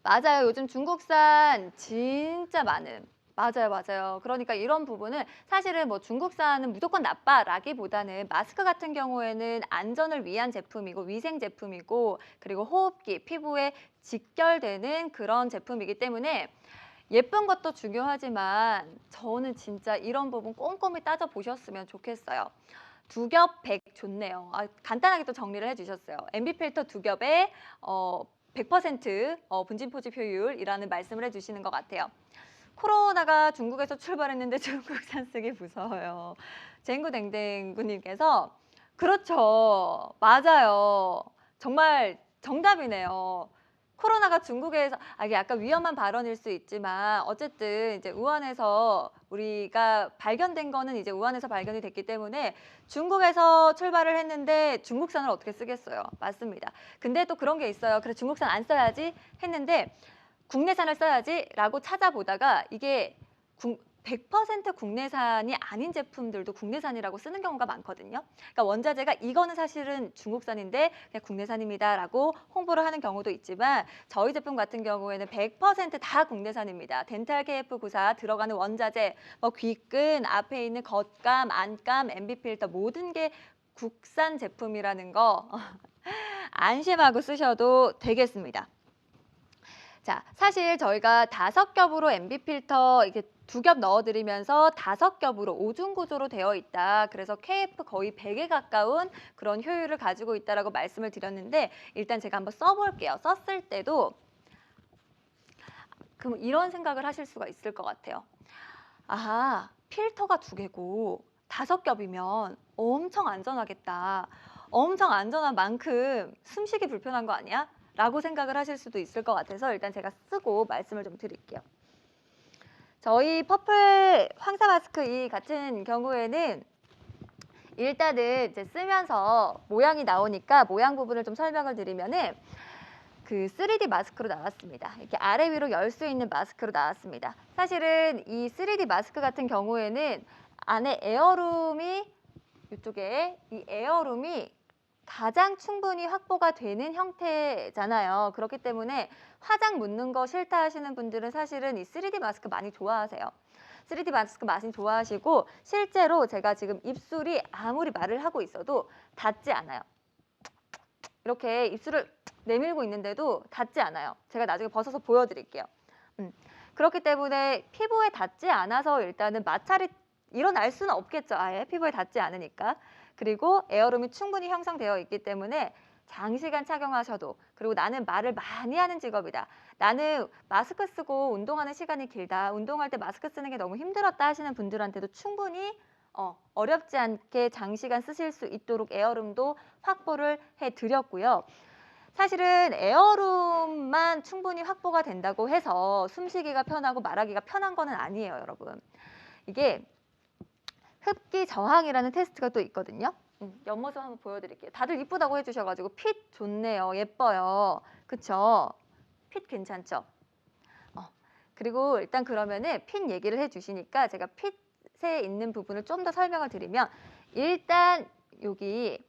맞아요. 요즘 중국산 진짜 많음. 맞아요, 맞아요. 그러니까 이런 부분은 사실은 중국산은 무조건 나빠라기보다는 마스크 같은 경우에는 안전을 위한 제품이고 위생 제품이고 그리고 호흡기, 피부에 직결되는 그런 제품이기 때문에 예쁜 것도 중요하지만 저는 진짜 이런 부분 꼼꼼히 따져보셨으면 좋겠어요. 두 겹 100 좋네요. 간단하게 또 정리를 해주셨어요. MB 필터 두 겹에 100% 분진 포집 효율이라는 말씀을 해주시는 것 같아요. 코로나가 중국에서 출발했는데 중국산 쓰기 무서워요. 쟁구댕댕구님께서 그렇죠. 맞아요. 정말 정답이네요. 코로나가 중국에서 이게 약간 위험한 발언일 수 있지만 어쨌든 이제 우한에서 우리가 발견된 거는 이제 우한에서 발견이 됐기 때문에 중국에서 출발을 했는데 중국산을 어떻게 쓰겠어요. 맞습니다. 근데 또 그런 게 있어요. 그래 중국산 안 써야지 했는데 국내산을 써야지라고 찾아보다가 이게 100% 국내산이 아닌 제품들도 국내산이라고 쓰는 경우가 많거든요. 그러니까 원자재가 이거는 사실은 중국산인데 그냥 국내산입니다라고 홍보를 하는 경우도 있지만 저희 제품 같은 경우에는 100%다 국내산입니다. 덴탈 KF94 들어가는 원자재, 귀끈, 앞에 있는 겉감, 안감, MB 필터 모든 게 국산 제품이라는 거 안심하고 쓰셔도 되겠습니다. 자, 사실 저희가 5겹으로 MB 필터 이렇게 2겹 넣어드리면서 5겹으로 오중 구조로 되어 있다. 그래서 KF 거의 100에 가까운 그런 효율을 가지고 있다라고 말씀을 드렸는데 일단 제가 한번 써볼게요. 썼을 때도 그럼 이런 생각을 하실 수가 있을 것 같아요. 아하, 필터가 2개고 5겹이면 엄청 안전하겠다. 엄청 안전한 만큼 숨쉬기 불편한 거 아니야? 라고 생각을 하실 수도 있을 것 같아서 일단 제가 쓰고 말씀을 좀 드릴게요. 저희 퍼플 황사 마스크 이 같은 경우에는 일단은 이제 쓰면서 모양이 나오니까 모양 부분을 좀 설명을 드리면은 그 3D 마스크로 나왔습니다. 이렇게 아래 위로 열 수 있는 마스크로 나왔습니다. 사실은 이 3D 마스크 같은 경우에는 안에 에어룸이 이쪽에 이 에어룸이 가장 충분히 확보가 되는 형태잖아요. 그렇기 때문에 화장 묻는 거 싫다 하시는 분들은 사실은 이 3D 마스크 많이 좋아하세요. 3D 마스크 많이 좋아하시고 실제로 제가 지금 입술이 아무리 말을 하고 있어도 닿지 않아요. 이렇게 입술을 내밀고 있는데도 닿지 않아요. 제가 나중에 벗어서 보여드릴게요. 그렇기 때문에 피부에 닿지 않아서 일단은 마찰이 일어날 수는 없겠죠. 아예 피부에 닿지 않으니까. 그리고 에어룸이 충분히 형성되어 있기 때문에 장시간 착용하셔도 그리고 나는 말을 많이 하는 직업이다. 나는 마스크 쓰고 운동하는 시간이 길다. 운동할 때 마스크 쓰는 게 너무 힘들었다 하시는 분들한테도 충분히 어렵지 않게 장시간 쓰실 수 있도록 에어룸도 확보를 해드렸고요. 사실은 에어룸만 충분히 확보가 된다고 해서 숨쉬기가 편하고 말하기가 편한 거는 아니에요, 여러분. 이게 흡기 저항이라는 테스트가 또 있거든요. 옆모습 한번 보여드릴게요. 다들 이쁘다고 해주셔가지고 핏 좋네요. 예뻐요. 그쵸? 핏 괜찮죠? 그리고 일단 그러면은 핏 얘기를 해주시니까 제가 핏에 있는 부분을 좀 더 설명을 드리면 일단 여기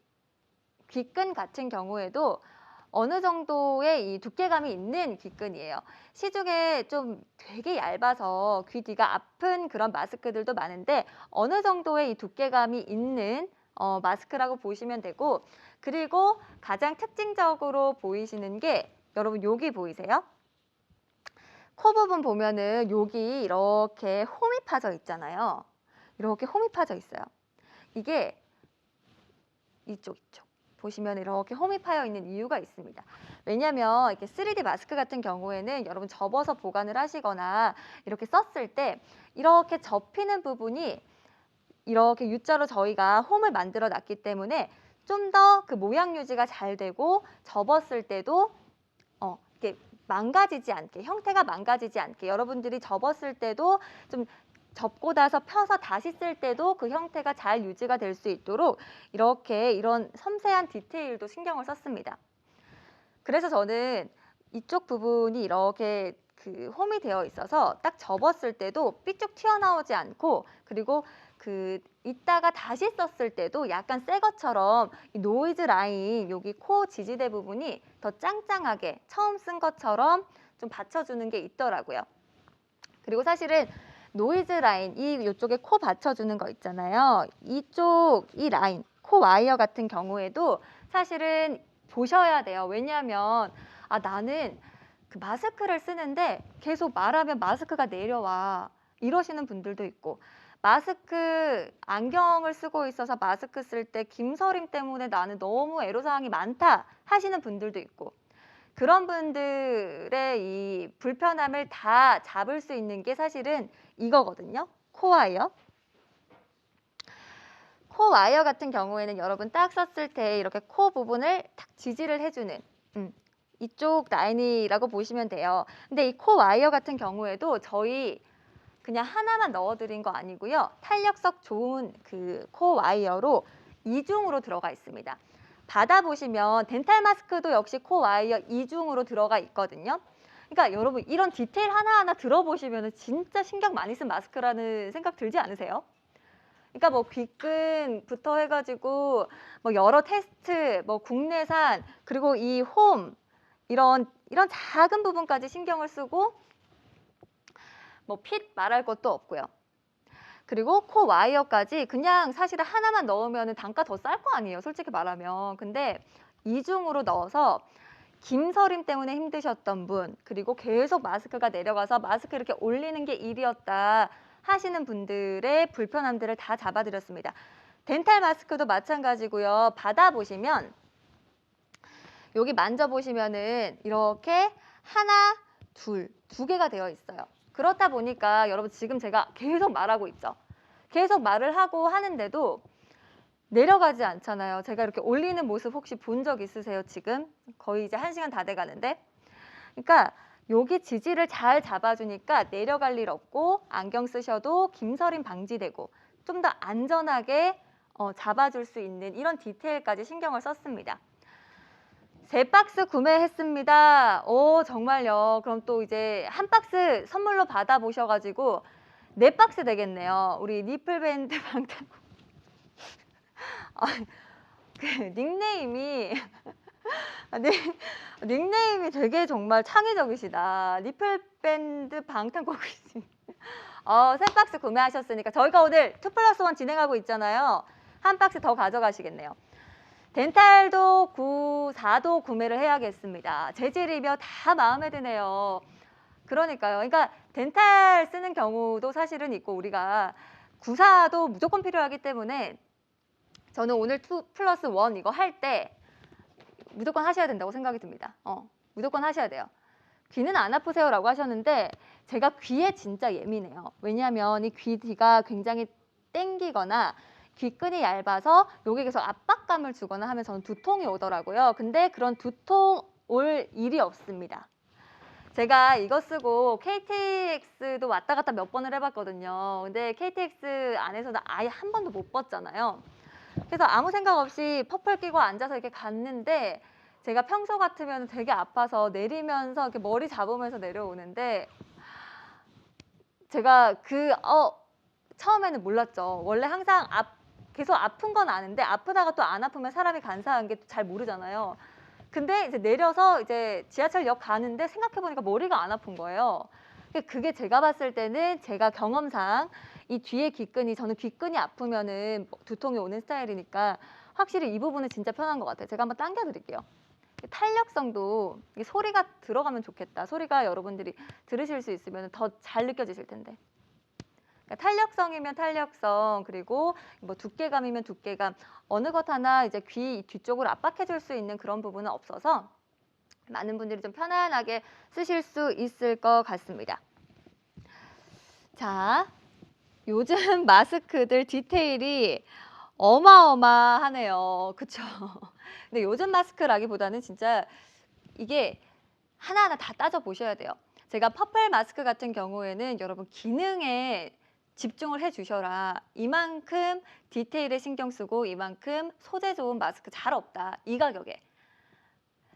귓근 같은 경우에도 어느 정도의 이 두께감이 있는 귓근이에요. 시중에 좀 되게 얇아서 귀 뒤가 아픈 그런 마스크들도 많은데 어느 정도의 이 두께감이 있는 마스크라고 보시면 되고, 그리고 가장 특징적으로 보이시는 게 여러분 여기 보이세요? 코 부분 보면은 여기 이렇게 홈이 파져 있잖아요. 이렇게 홈이 파져 있어요. 이게 이쪽 보시면 이렇게 홈이 파여 있는 이유가 있습니다. 왜냐하면 이렇게 3D 마스크 같은 경우에는 여러분 접어서 보관을 하시거나 이렇게 썼을 때 이렇게 접히는 부분이 이렇게 U자로 저희가 홈을 만들어 놨기 때문에 좀 더 그 모양 유지가 잘 되고 접었을 때도 이렇게 망가지지 않게, 형태가 망가지지 않게, 여러분들이 접었을 때도 좀 접고 나서 펴서 다시 쓸 때도 그 형태가 잘 유지가 될 수 있도록 이렇게 이런 섬세한 디테일도 신경을 썼습니다. 그래서 저는 이쪽 부분이 이렇게 그 홈이 되어 있어서 딱 접었을 때도 삐쭉 튀어나오지 않고, 그리고 그 이따가 다시 썼을 때도 약간 새 것처럼 이 노이즈 라인, 여기 코 지지대 부분이 더 짱짱하게 처음 쓴 것처럼 좀 받쳐주는 게 있더라고요. 그리고 사실은 노이즈 라인, 이쪽에 코 받쳐주는 거 있잖아요. 이쪽 이 라인, 코 와이어 같은 경우에도 사실은 보셔야 돼요. 왜냐하면 나는 그 마스크를 쓰는데 계속 말하면 마스크가 내려와 이러시는 분들도 있고, 마스크 안경을 쓰고 있어서 마스크 쓸 때 김서림 때문에 나는 너무 애로사항이 많다 하시는 분들도 있고, 그런 분들의 이 불편함을 다 잡을 수 있는 게 사실은 이거거든요. 코와이어. 코와이어 같은 경우에는 여러분 딱 썼을 때 이렇게 코 부분을 딱 지지를 해주는 이쪽 라인이라고 보시면 돼요. 근데 이 코와이어 같은 경우에도 저희 그냥 하나만 넣어드린 거 아니고요. 탄력성 좋은 그 코와이어로 이중으로 들어가 있습니다. 받아보시면 덴탈 마스크도 역시 코와이어 이중으로 들어가 있거든요. 그러니까 여러분 이런 디테일 하나하나 들어보시면 진짜 신경 많이 쓴 마스크라는 생각 들지 않으세요? 그러니까 뭐 귓근부터 해가지고 뭐 여러 테스트, 뭐 국내산, 그리고 이 홈, 이런 작은 부분까지 신경을 쓰고 뭐 핏 말할 것도 없고요. 그리고 코 와이어까지 그냥 사실은 하나만 넣으면 단가 더 쌀 거 아니에요, 솔직히 말하면. 근데 이중으로 넣어서 김서림 때문에 힘드셨던 분, 그리고 계속 마스크가 내려가서 마스크 이렇게 올리는 게 일이었다 하시는 분들의 불편함들을 다 잡아드렸습니다. 덴탈 마스크도 마찬가지고요. 받아보시면 여기 만져보시면은 이렇게 하나, 두 개가 되어 있어요. 그렇다 보니까 여러분 지금 제가 계속 말하고 있죠. 계속 말을 하고 하는데도 내려가지 않잖아요. 제가 이렇게 올리는 모습 혹시 본 적 있으세요? 지금 거의 이제 1시간 다 돼가는데. 그러니까 여기 지지를 잘 잡아주니까 내려갈 일 없고 안경 쓰셔도 김서림 방지되고 좀 더 안전하게 잡아줄 수 있는 이런 디테일까지 신경을 썼습니다. 3박스 구매했습니다. 오, 정말요. 그럼 또 이제 한 박스 선물로 받아보셔가지고 4박스 되겠네요. 우리 니플밴드 방탄. 그 닉네임이 닉네임이 되게 정말 창의적이시다. 니플밴드 방탄고구이님. 3박스 구매하셨으니까 저희가 오늘 2+1 진행하고 있잖아요. 한 박스 더 가져가시겠네요. 덴탈도 4도 구매를 해야겠습니다. 재질이며 다 마음에 드네요. 그러니까요. 그러니까 덴탈 쓰는 경우도 사실은 있고 우리가 4도 무조건 필요하기 때문에 저는 오늘 2+1 이거 할 때 무조건 하셔야 된다고 생각이 듭니다. 무조건 하셔야 돼요. 귀는 안 아프세요? 라고 하셨는데 제가 귀에 진짜 예민해요. 왜냐하면 이 귀 뒤가 굉장히 땡기거나 귓근이 얇아서 여기 계속 압박감을 주거나 하면 저는 두통이 오더라고요. 근데 그런 두통 올 일이 없습니다. 제가 이거 쓰고 KTX도 왔다 갔다 몇 번을 해봤거든요. 근데 KTX 안에서는 아예 한 번도 못 벗잖아요. 그래서 아무 생각 없이 퍼플 끼고 앉아서 이렇게 갔는데 제가 평소 같으면 되게 아파서 내리면서 이렇게 머리 잡으면서 내려오는데 제가 처음에는 몰랐죠. 원래 항상 계속 아픈 건 아는데 아프다가 또 안 아프면 사람이 간사한 게 잘 모르잖아요. 근데 이제 내려서 이제 지하철역 가는데 생각해보니까 머리가 안 아픈 거예요. 그게 제가 봤을 때는 제가 경험상 이 뒤에 귓근이 저는 귓근이 아프면은 두통이 오는 스타일이니까 확실히 이 부분은 진짜 편한 것 같아요. 제가 한번 당겨드릴게요. 탄력성도 이게 소리가 들어가면 좋겠다. 소리가 여러분들이 들으실 수 있으면 더 잘 느껴지실 텐데. 그러니까 탄력성이면 탄력성, 그리고 뭐 두께감이면 두께감, 어느 것 하나 이제 귀 뒤쪽으로 압박해 줄 수 있는 그런 부분은 없어서 많은 분들이 좀 편안하게 쓰실 수 있을 것 같습니다. 자, 요즘 마스크들 디테일이 어마어마하네요. 그쵸? 근데 요즘 마스크라기보다는 진짜 이게 하나하나 다 따져 보셔야 돼요. 제가 퍼플 마스크 같은 경우에는 여러분 기능에 집중을 해 주셔라. 이만큼 디테일에 신경 쓰고 이만큼 소재 좋은 마스크 잘 없다. 이 가격에.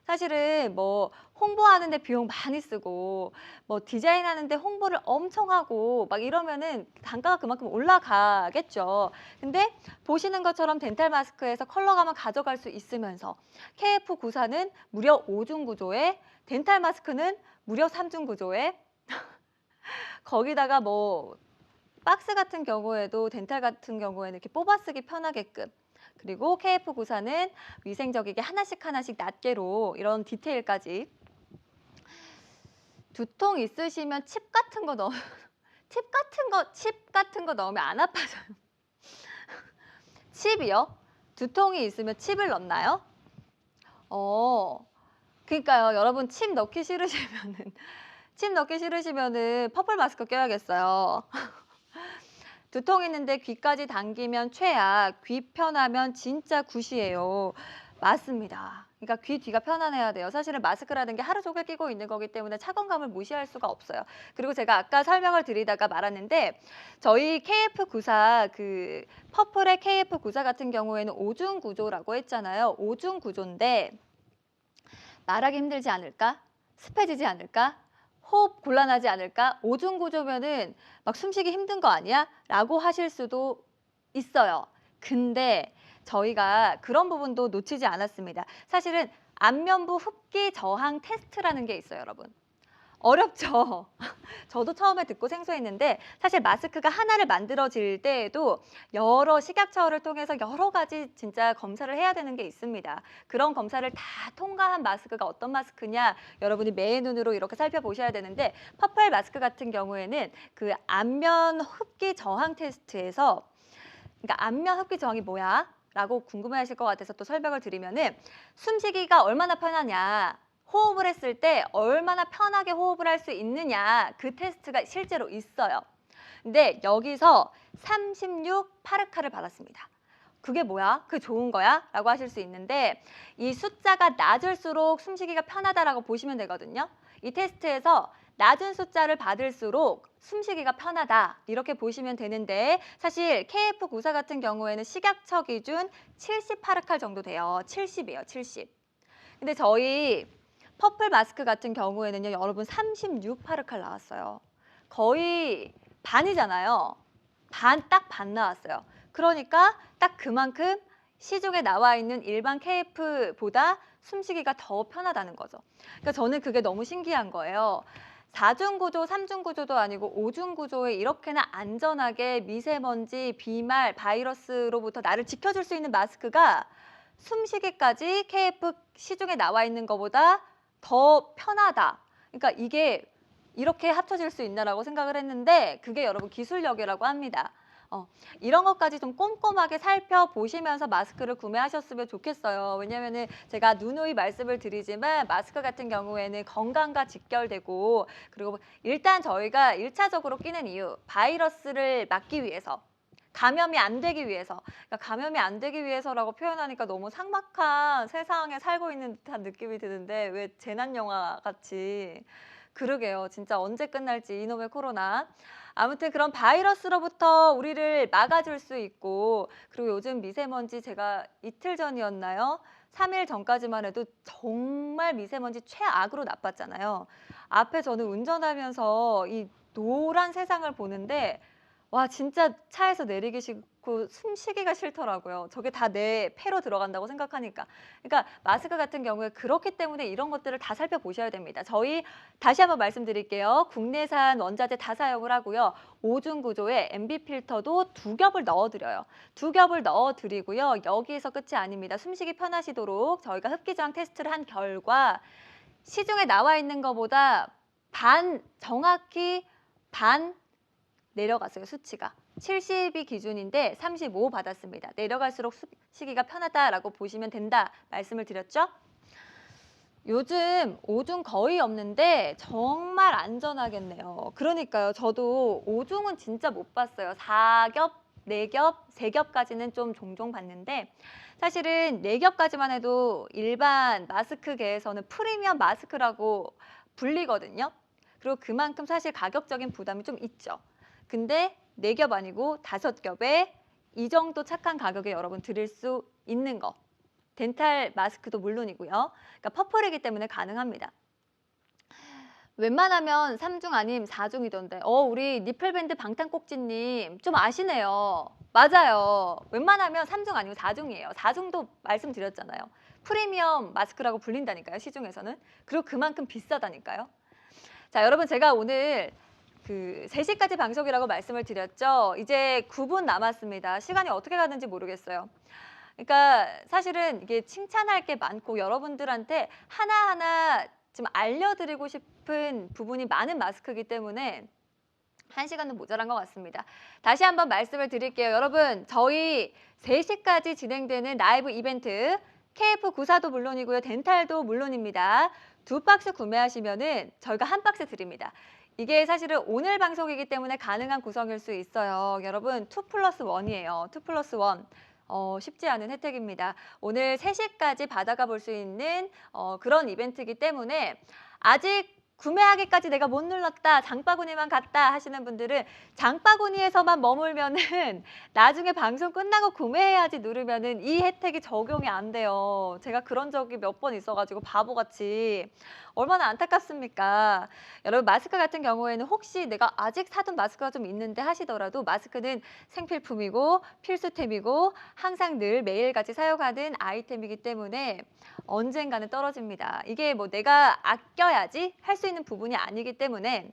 사실은 뭐 홍보하는데 비용 많이 쓰고 뭐 디자인하는데 홍보를 엄청 하고 막 이러면은 단가가 그만큼 올라가겠죠. 근데 보시는 것처럼 덴탈 마스크에서 컬러감을 가져갈 수 있으면서 KF94는 무려 5중 구조에, 덴탈 마스크는 무려 3중 구조에, 거기다가 뭐 박스 같은 경우에도 덴탈 같은 경우에는 이렇게 뽑아 쓰기 편하게끔, 그리고 KF94는 위생적이게 하나씩 하나씩 낱개로 이런 디테일까지. 두통 있으시면 칩 같은 거 칩 같은 거 넣으면 안 아파져요. 칩이요? 두통이 있으면 칩을 넣나요? 그러니까요. 여러분 칩 넣기 싫으시면은 퍼플 마스크 껴야겠어요. 두통 있는데 귀까지 당기면 최악, 귀 편하면 진짜 굿이에요. 맞습니다. 그러니까 귀 뒤가 편안해야 돼요. 사실은 마스크라는 게 하루 종일 끼고 있는 거기 때문에 착용감을 무시할 수가 없어요. 그리고 제가 아까 설명을 드리다가 말았는데 저희 KF94 그 퍼플의 KF94 같은 경우에는 5중 구조라고 했잖아요. 5중 구조인데 말하기 힘들지 않을까? 습해지지 않을까? 호흡 곤란하지 않을까? 5중 구조면은 막 숨쉬기 힘든 거 아니야? 라고 하실 수도 있어요. 근데 저희가 그런 부분도 놓치지 않았습니다. 사실은 안면부 흡기 저항 테스트라는 게 있어요, 여러분. 어렵죠. 저도 처음에 듣고 생소했는데 사실 마스크가 하나를 만들어질 때에도 여러 식약처를 통해서 여러 가지 진짜 검사를 해야 되는 게 있습니다. 그런 검사를 다 통과한 마스크가 어떤 마스크냐 여러분이 매의 눈으로 이렇게 살펴보셔야 되는데 퍼플 마스크 같은 경우에는 그 안면 흡기 저항 테스트에서, 그러니까 안면 흡기 저항이 뭐야? 라고 궁금해하실 것 같아서 또 설명을 드리면은 숨쉬기가 얼마나 편하냐, 호흡을 했을 때 얼마나 편하게 호흡을 할 수 있느냐, 그 테스트가 실제로 있어요. 근데 여기서 36 파르카를 받았습니다. 그게 뭐야? 그게 좋은 거야? 라고 하실 수 있는데 이 숫자가 낮을수록 숨쉬기가 편하다라고 보시면 되거든요. 이 테스트에서 낮은 숫자를 받을수록 숨쉬기가 편하다 이렇게 보시면 되는데 사실 KF94 같은 경우에는 식약처 기준 70 파르칼 정도 돼요. 70이에요. 70. 근데 저희 퍼플 마스크 같은 경우에는요, 여러분 36 파르칼 나왔어요. 거의 반이잖아요. 딱 반 나왔어요. 그러니까 딱 그만큼 시중에 나와 있는 일반 KF보다 숨쉬기가 더 편하다는 거죠. 그러니까 저는 그게 너무 신기한 거예요. 4중 구조, 3중 구조도 아니고 5중 구조에 이렇게나 안전하게 미세먼지, 비말, 바이러스로부터 나를 지켜줄 수 있는 마스크가 숨쉬기까지 KF 시중에 나와 있는 것보다 더 편하다. 그러니까 이게 이렇게 합쳐질 수 있나라고 생각을 했는데 그게 여러분 기술력이라고 합니다. 이런 것까지 좀 꼼꼼하게 살펴보시면서 마스크를 구매하셨으면 좋겠어요. 왜냐면은 제가 누누이 말씀을 드리지만 마스크 같은 경우에는 건강과 직결되고, 그리고 일단 저희가 1차적으로 끼는 이유, 바이러스를 막기 위해서, 감염이 안 되기 위해서. 그러니까 감염이 안 되기 위해서라고 표현하니까 너무 삭막한 세상에 살고 있는 듯한 느낌이 드는데 왜 재난 영화 같이. 그러게요. 진짜 언제 끝날지 이놈의 코로나. 아무튼 그런 바이러스로부터 우리를 막아줄 수 있고 그리고 요즘 미세먼지 제가 이틀 전이었나요? 3일 전까지만 해도 정말 미세먼지 최악으로 나빴잖아요. 앞에 저는 운전하면서 이 노란 세상을 보는데 와 진짜 차에서 내리기 싫고 숨쉬기가 싫더라고요. 저게 다 내 폐로 들어간다고 생각하니까. 그러니까 마스크 같은 경우에 그렇기 때문에 이런 것들을 다 살펴보셔야 됩니다. 저희 다시 한번 말씀드릴게요. 국내산 원자재 다 사용을 하고요. 오중 구조에 MB 필터도 2겹을 넣어드려요. 2겹을 넣어드리고요. 여기에서 끝이 아닙니다. 숨쉬기 편하시도록 저희가 흡기저항 테스트를 한 결과 시중에 나와 있는 것보다 정확히 반 내려갔어요, 수치가. 70이 기준인데 35 받았습니다. 내려갈수록 쉬기가 편하다라고 보시면 된다 말씀을 드렸죠. 요즘 오중 거의 없는데 정말 안전하겠네요. 그러니까요. 저도 오중은 진짜 못 봤어요. 4겹, 4겹, 3겹까지는 좀 종종 봤는데 사실은 4겹까지만 해도 일반 마스크계에서는 프리미엄 마스크라고 불리거든요. 그리고 그만큼 사실 가격적인 부담이 좀 있죠. 근데 4겹 아니고 5겹에 이 정도 착한 가격에 여러분 드릴 수 있는 거. 덴탈 마스크도 물론이고요. 그러니까 퍼플이기 때문에 가능합니다. 웬만하면 3중 아님 4중이던데 우리 니플밴드 방탄꼭지님 좀 아시네요. 맞아요. 웬만하면 3중 아니면 4중이에요. 4중도 말씀드렸잖아요. 프리미엄 마스크라고 불린다니까요. 시중에서는. 그리고 그만큼 비싸다니까요. 자, 여러분 제가 오늘 3시까지 방송이라고 말씀을 드렸죠. 이제 9분 남았습니다. 시간이 어떻게 가는지 모르겠어요. 그러니까 사실은 이게 칭찬할 게 많고 여러분들한테 하나하나 좀 알려드리고 싶은 부분이 많은 마스크이기 때문에 1시간은 모자란 것 같습니다. 다시 한번 말씀을 드릴게요. 여러분 저희 3시까지 진행되는 라이브 이벤트 KF94도 물론이고요. 덴탈도 물론입니다. 2박스 구매하시면은 저희가 1박스 드립니다. 이게 사실은 오늘 방송이기 때문에 가능한 구성일 수 있어요. 여러분 2+1이에요. 2+1. 쉽지 않은 혜택입니다. 오늘 3시까지 받아가 볼 수 있는 그런 이벤트이기 때문에 아직 구매하기까지 내가 못 눌렀다, 장바구니만 갔다 하시는 분들은 장바구니에서만 머물면은 나중에 방송 끝나고 구매해야지 누르면은 이 혜택이 적용이 안 돼요. 제가 그런 적이 몇 번 있어가지고 바보같이 얼마나 안타깝습니까? 여러분 마스크 같은 경우에는 혹시 내가 아직 사둔 마스크가 좀 있는데 하시더라도 마스크는 생필품이고 필수템이고 항상 늘 매일같이 사용하는 아이템이기 때문에 언젠가는 떨어집니다. 이게 뭐 내가 아껴야지 할 수 있는 부분이 아니기 때문에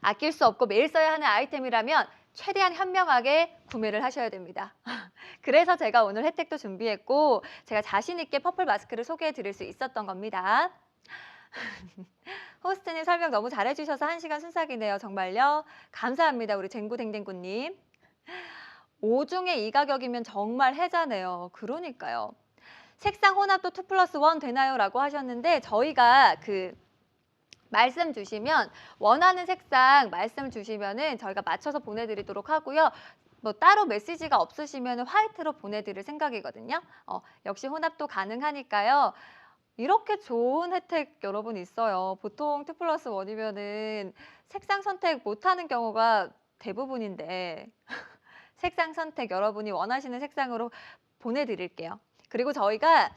아낄 수 없고 매일 써야 하는 아이템이라면 최대한 현명하게 구매를 하셔야 됩니다. 그래서 제가 오늘 혜택도 준비했고 제가 자신 있게 퍼플 마스크를 소개해 드릴 수 있었던 겁니다. 호스트님 설명 너무 잘해주셔서 1시간 순삭이네요. 정말요? 감사합니다. 우리 쟁구댕댕구님. 5중에 이 가격이면 정말 혜자네요. 그러니까요. 색상 혼합도 2+1 되나요? 라고 하셨는데 저희가 말씀 주시면 원하는 색상 말씀 주시면은 저희가 맞춰서 보내드리도록 하고요. 뭐 따로 메시지가 없으시면 화이트로 보내드릴 생각이거든요. 역시 혼합도 가능하니까요. 이렇게 좋은 혜택 여러분 있어요. 보통 2+1이면은 색상 선택 못하는 경우가 대부분인데 색상 선택 여러분이 원하시는 색상으로 보내드릴게요. 그리고 저희가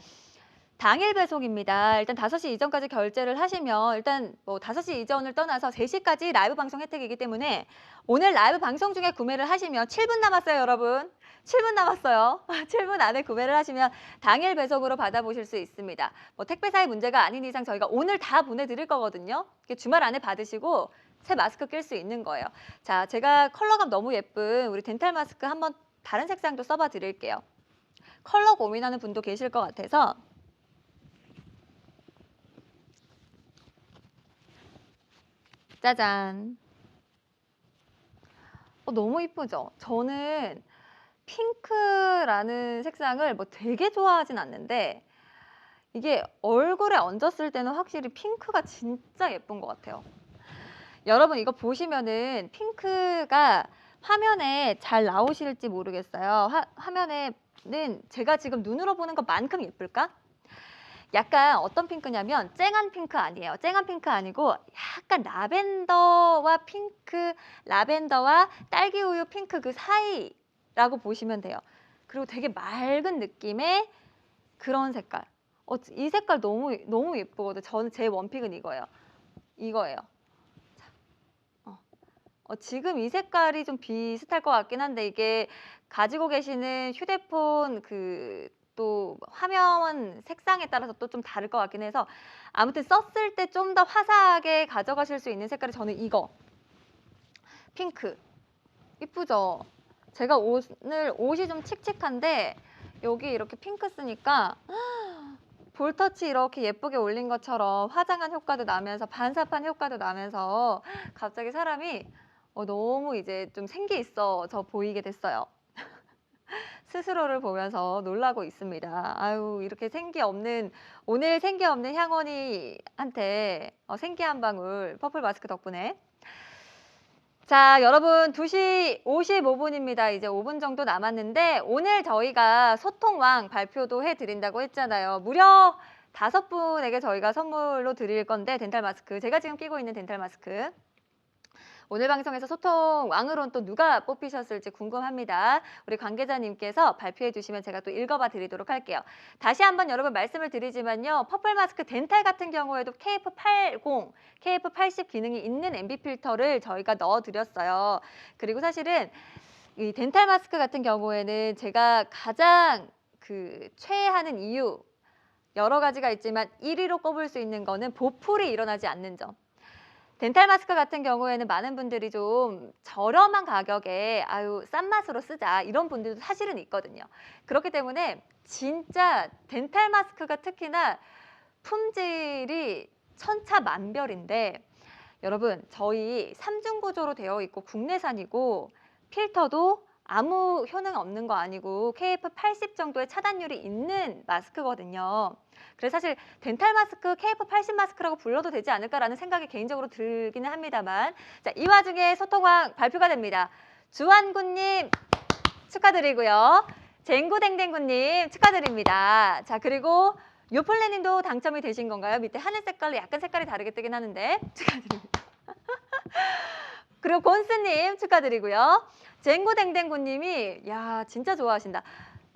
당일 배송입니다. 일단 5시 이전까지 결제를 하시면 일단 뭐 5시 이전을 떠나서 3시까지 라이브 방송 혜택이기 때문에 오늘 라이브 방송 중에 구매를 하시면 7분 남았어요, 여러분. 7분 남았어요. 7분 안에 구매를 하시면 당일 배송으로 받아보실 수 있습니다. 뭐 택배사의 문제가 아닌 이상 저희가 오늘 다 보내드릴 거거든요. 주말 안에 받으시고 새 마스크 낄 수 있는 거예요. 자, 제가 컬러감 너무 예쁜 우리 덴탈 마스크 한번 다른 색상도 써봐 드릴게요. 컬러 고민하는 분도 계실 것 같아서 짜잔. 너무 이쁘죠? 저는 핑크라는 색상을 뭐 되게 좋아하진 않는데 이게 얼굴에 얹었을 때는 확실히 핑크가 진짜 예쁜 것 같아요. 여러분 이거 보시면은 핑크가 화면에 잘 나오실지 모르겠어요. 화면에는 제가 지금 눈으로 보는 것만큼 예쁠까? 약간 어떤 핑크냐면 쨍한 핑크 아니에요. 쨍한 핑크 아니고 약간 라벤더와 핑크, 라벤더와 딸기 우유 핑크 그 사이라고 보시면 돼요. 그리고 되게 맑은 느낌의 그런 색깔. 이 색깔 너무 예쁘거든요. 저는 제 원픽은 이거예요. 이거예요. 지금 이 색깔이 좀 비슷할 것 같긴 한데 이게 가지고 계시는 휴대폰 또 화면 색상에 따라서 또 좀 다를 것 같긴 해서 아무튼 썼을 때 좀 더 화사하게 가져가실 수 있는 색깔이 저는 이거 핑크 이쁘죠? 제가 오늘 옷이 좀 칙칙한데 여기 이렇게 핑크 쓰니까 볼터치 이렇게 예쁘게 올린 것처럼 화장한 효과도 나면서 반사판 효과도 나면서 갑자기 사람이 너무 이제 좀 생기 있어져 보이게 됐어요. 스스로를 보면서 놀라고 있습니다. 아유, 이렇게 오늘 생기 없는 향원이한테 생기 한 방울 퍼플 마스크 덕분에. 자, 여러분 2시 55분입니다. 이제 5분 정도 남았는데 오늘 저희가 소통왕 발표도 해드린다고 했잖아요. 무려 5분에게 저희가 선물로 드릴 건데 덴탈 마스크, 제가 지금 끼고 있는 덴탈 마스크. 오늘 방송에서 소통왕으로는 또 누가 뽑히셨을지 궁금합니다. 우리 관계자님께서 발표해 주시면 제가 또 읽어봐 드리도록 할게요. 다시 한번 여러분 말씀을 드리지만요. 퍼플 마스크 덴탈 같은 경우에도 KF80, KF80 기능이 있는 MB 필터를 저희가 넣어드렸어요. 그리고 사실은 이 덴탈 마스크 같은 경우에는 제가 가장 최애하는 이유 여러 가지가 있지만 1위로 꼽을 수 있는 거는 보풀이 일어나지 않는 점. 덴탈 마스크 같은 경우에는 많은 분들이 좀 저렴한 가격에 싼 맛으로 쓰자 이런 분들도 사실은 있거든요. 그렇기 때문에 진짜 덴탈 마스크가 특히나 품질이 천차만별인데 여러분 저희 3중 구조로 되어 있고 국내산이고 필터도 아무 효능 없는 거 아니고 KF80 정도의 차단율이 있는 마스크거든요. 그래서 사실 덴탈 마스크 KF80 마스크라고 불러도 되지 않을까라는 생각이 개인적으로 들기는 합니다만 자, 이 와중에 소통왕 발표가 됩니다. 주한군님 축하드리고요. 쟁구댕댕구님 축하드립니다. 자, 그리고 요플레님도 당첨이 되신 건가요? 밑에 하늘 색깔로 약간 색깔이 다르게 뜨긴 하는데 축하드립니다. 그리고 곤스님 축하드리고요. 쟁구댕댕구님이 야 진짜 좋아하신다.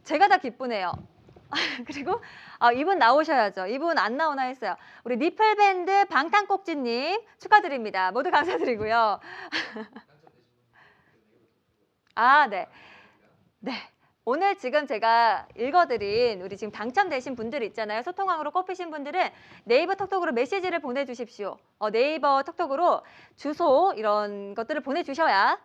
제가 다 기쁘네요. 그리고 이분 나오셔야죠. 이분 안 나오나 했어요. 우리 니플밴드 방탄꼭지님 축하드립니다. 모두 감사드리고요. 네. 네. 오늘 지금 제가 읽어드린 우리 지금 당첨되신 분들 있잖아요. 소통왕으로 꼽히신 분들은 네이버 톡톡으로 메시지를 보내주십시오. 네이버 톡톡으로 주소 이런 것들을 보내주셔야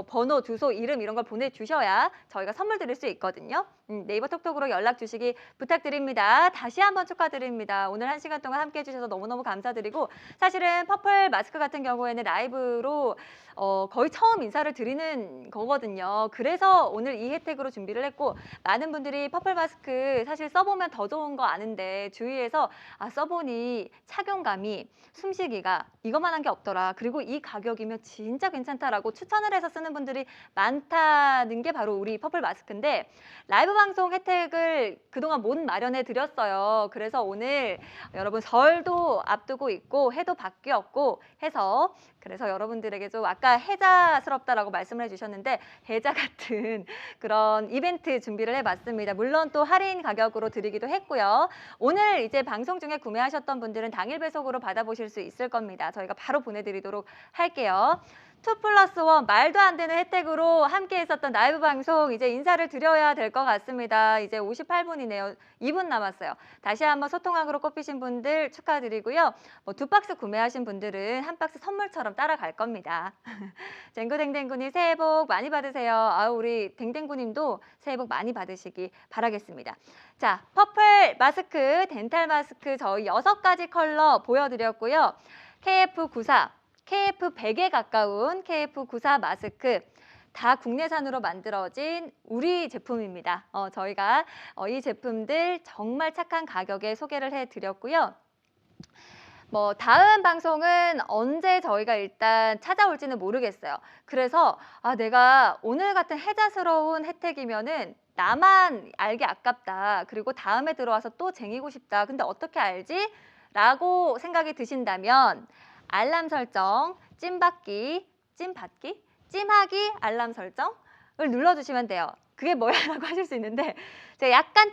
번호, 주소, 이름 이런 걸 보내주셔야 저희가 선물 드릴 수 있거든요. 네이버 톡톡으로 연락 주시기 부탁드립니다. 다시 한번 축하드립니다. 오늘 1시간 동안 함께 해주셔서 너무너무 감사드리고 사실은 퍼플 마스크 같은 경우에는 라이브로 거의 처음 인사를 드리는 거거든요. 그래서 오늘 이 혜택으로 준비를 했고 많은 분들이 퍼플 마스크 사실 써보면 더 좋은 거 아는데 주위에서 써보니 착용감이 숨쉬기가 이것만한 게 없더라. 그리고 이 가격이면 진짜 괜찮다라고 추천을 해서 쓰는 분들이 많다는 게 바로 우리 퍼플 마스크인데 라이브 방송 혜택을 그동안 못 마련해 드렸어요. 그래서 오늘 여러분 설도 앞두고 있고 해도 바뀌었고 해서 그래서 여러분들에게 좀 아까 해자스럽다라고 말씀을 해주셨는데 해자 같은 그런 이벤트 준비를 해봤습니다. 물론 또 할인 가격으로 드리기도 했고요. 오늘 이제 방송 중에 구매하셨던 분들은 당일 배송으로 받아보실 수 있을 겁니다. 저희가 바로 보내드리도록 할게요. 2+1 말도 안 되는 혜택으로 함께 했었던 라이브 방송 이제 인사를 드려야 될 것 같습니다. 이제 58분이네요. 2분 남았어요. 다시 한번 소통왕으로 꼽히신 분들 축하드리고요. 2박스 구매하신 분들은 한 박스 선물처럼 따라갈 겁니다. 쟁구댕댕구님 새해 복 많이 받으세요. 우리 댕댕구님도 새해 복 많이 받으시기 바라겠습니다. 자, 퍼플 마스크, 덴탈 마스크 저희 6가지 컬러 보여드렸고요. KF94 KF100에 가까운 KF94 마스크 다 국내산으로 만들어진 우리 제품입니다. 저희가 이 제품들 정말 착한 가격에 소개를 해드렸고요. 다음 방송은 언제 저희가 일단 찾아올지는 모르겠어요. 그래서 내가 오늘 같은 해자스러운 혜택이면은 나만 알기 아깝다. 그리고 다음에 들어와서 또 쟁이고 싶다. 근데 어떻게 알지? 라고 생각이 드신다면 알람 설정, 찜받기, 찜하기 알람 설정을 눌러주시면 돼요. 그게 뭐야? 라고 하실 수 있는데 제가 약간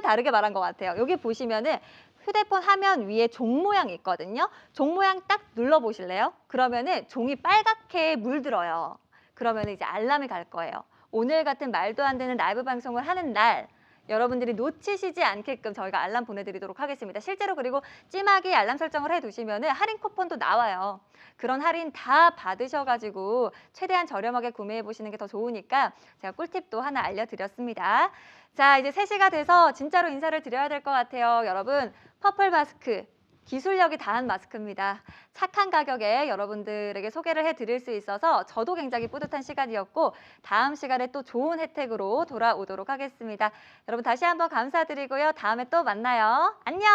다르게 말한 것 같아요. 여기 보시면은 휴대폰 화면 위에 종 모양이 있거든요. 종 모양 딱 눌러보실래요? 그러면은 종이 빨갛게 물들어요. 그러면 이제 알람이 갈 거예요. 오늘 같은 말도 안 되는 라이브 방송을 하는 날 여러분들이 놓치시지 않게끔 저희가 알람 보내드리도록 하겠습니다. 실제로 그리고 찜하기 알람 설정을 해두시면은 할인 쿠폰도 나와요. 그런 할인 다 받으셔가지고 최대한 저렴하게 구매해 보시는 게 더 좋으니까 제가 꿀팁도 하나 알려드렸습니다. 자, 이제 3시가 돼서 진짜로 인사를 드려야 될 것 같아요. 여러분, 퍼플 마스크. 기술력이 다한 마스크입니다. 착한 가격에 여러분들에게 소개를 해드릴 수 있어서 저도 굉장히 뿌듯한 시간이었고 다음 시간에 또 좋은 혜택으로 돌아오도록 하겠습니다. 여러분 다시 한번 감사드리고요. 다음에 또 만나요. 안녕!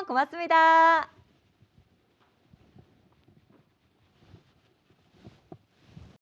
고맙습니다.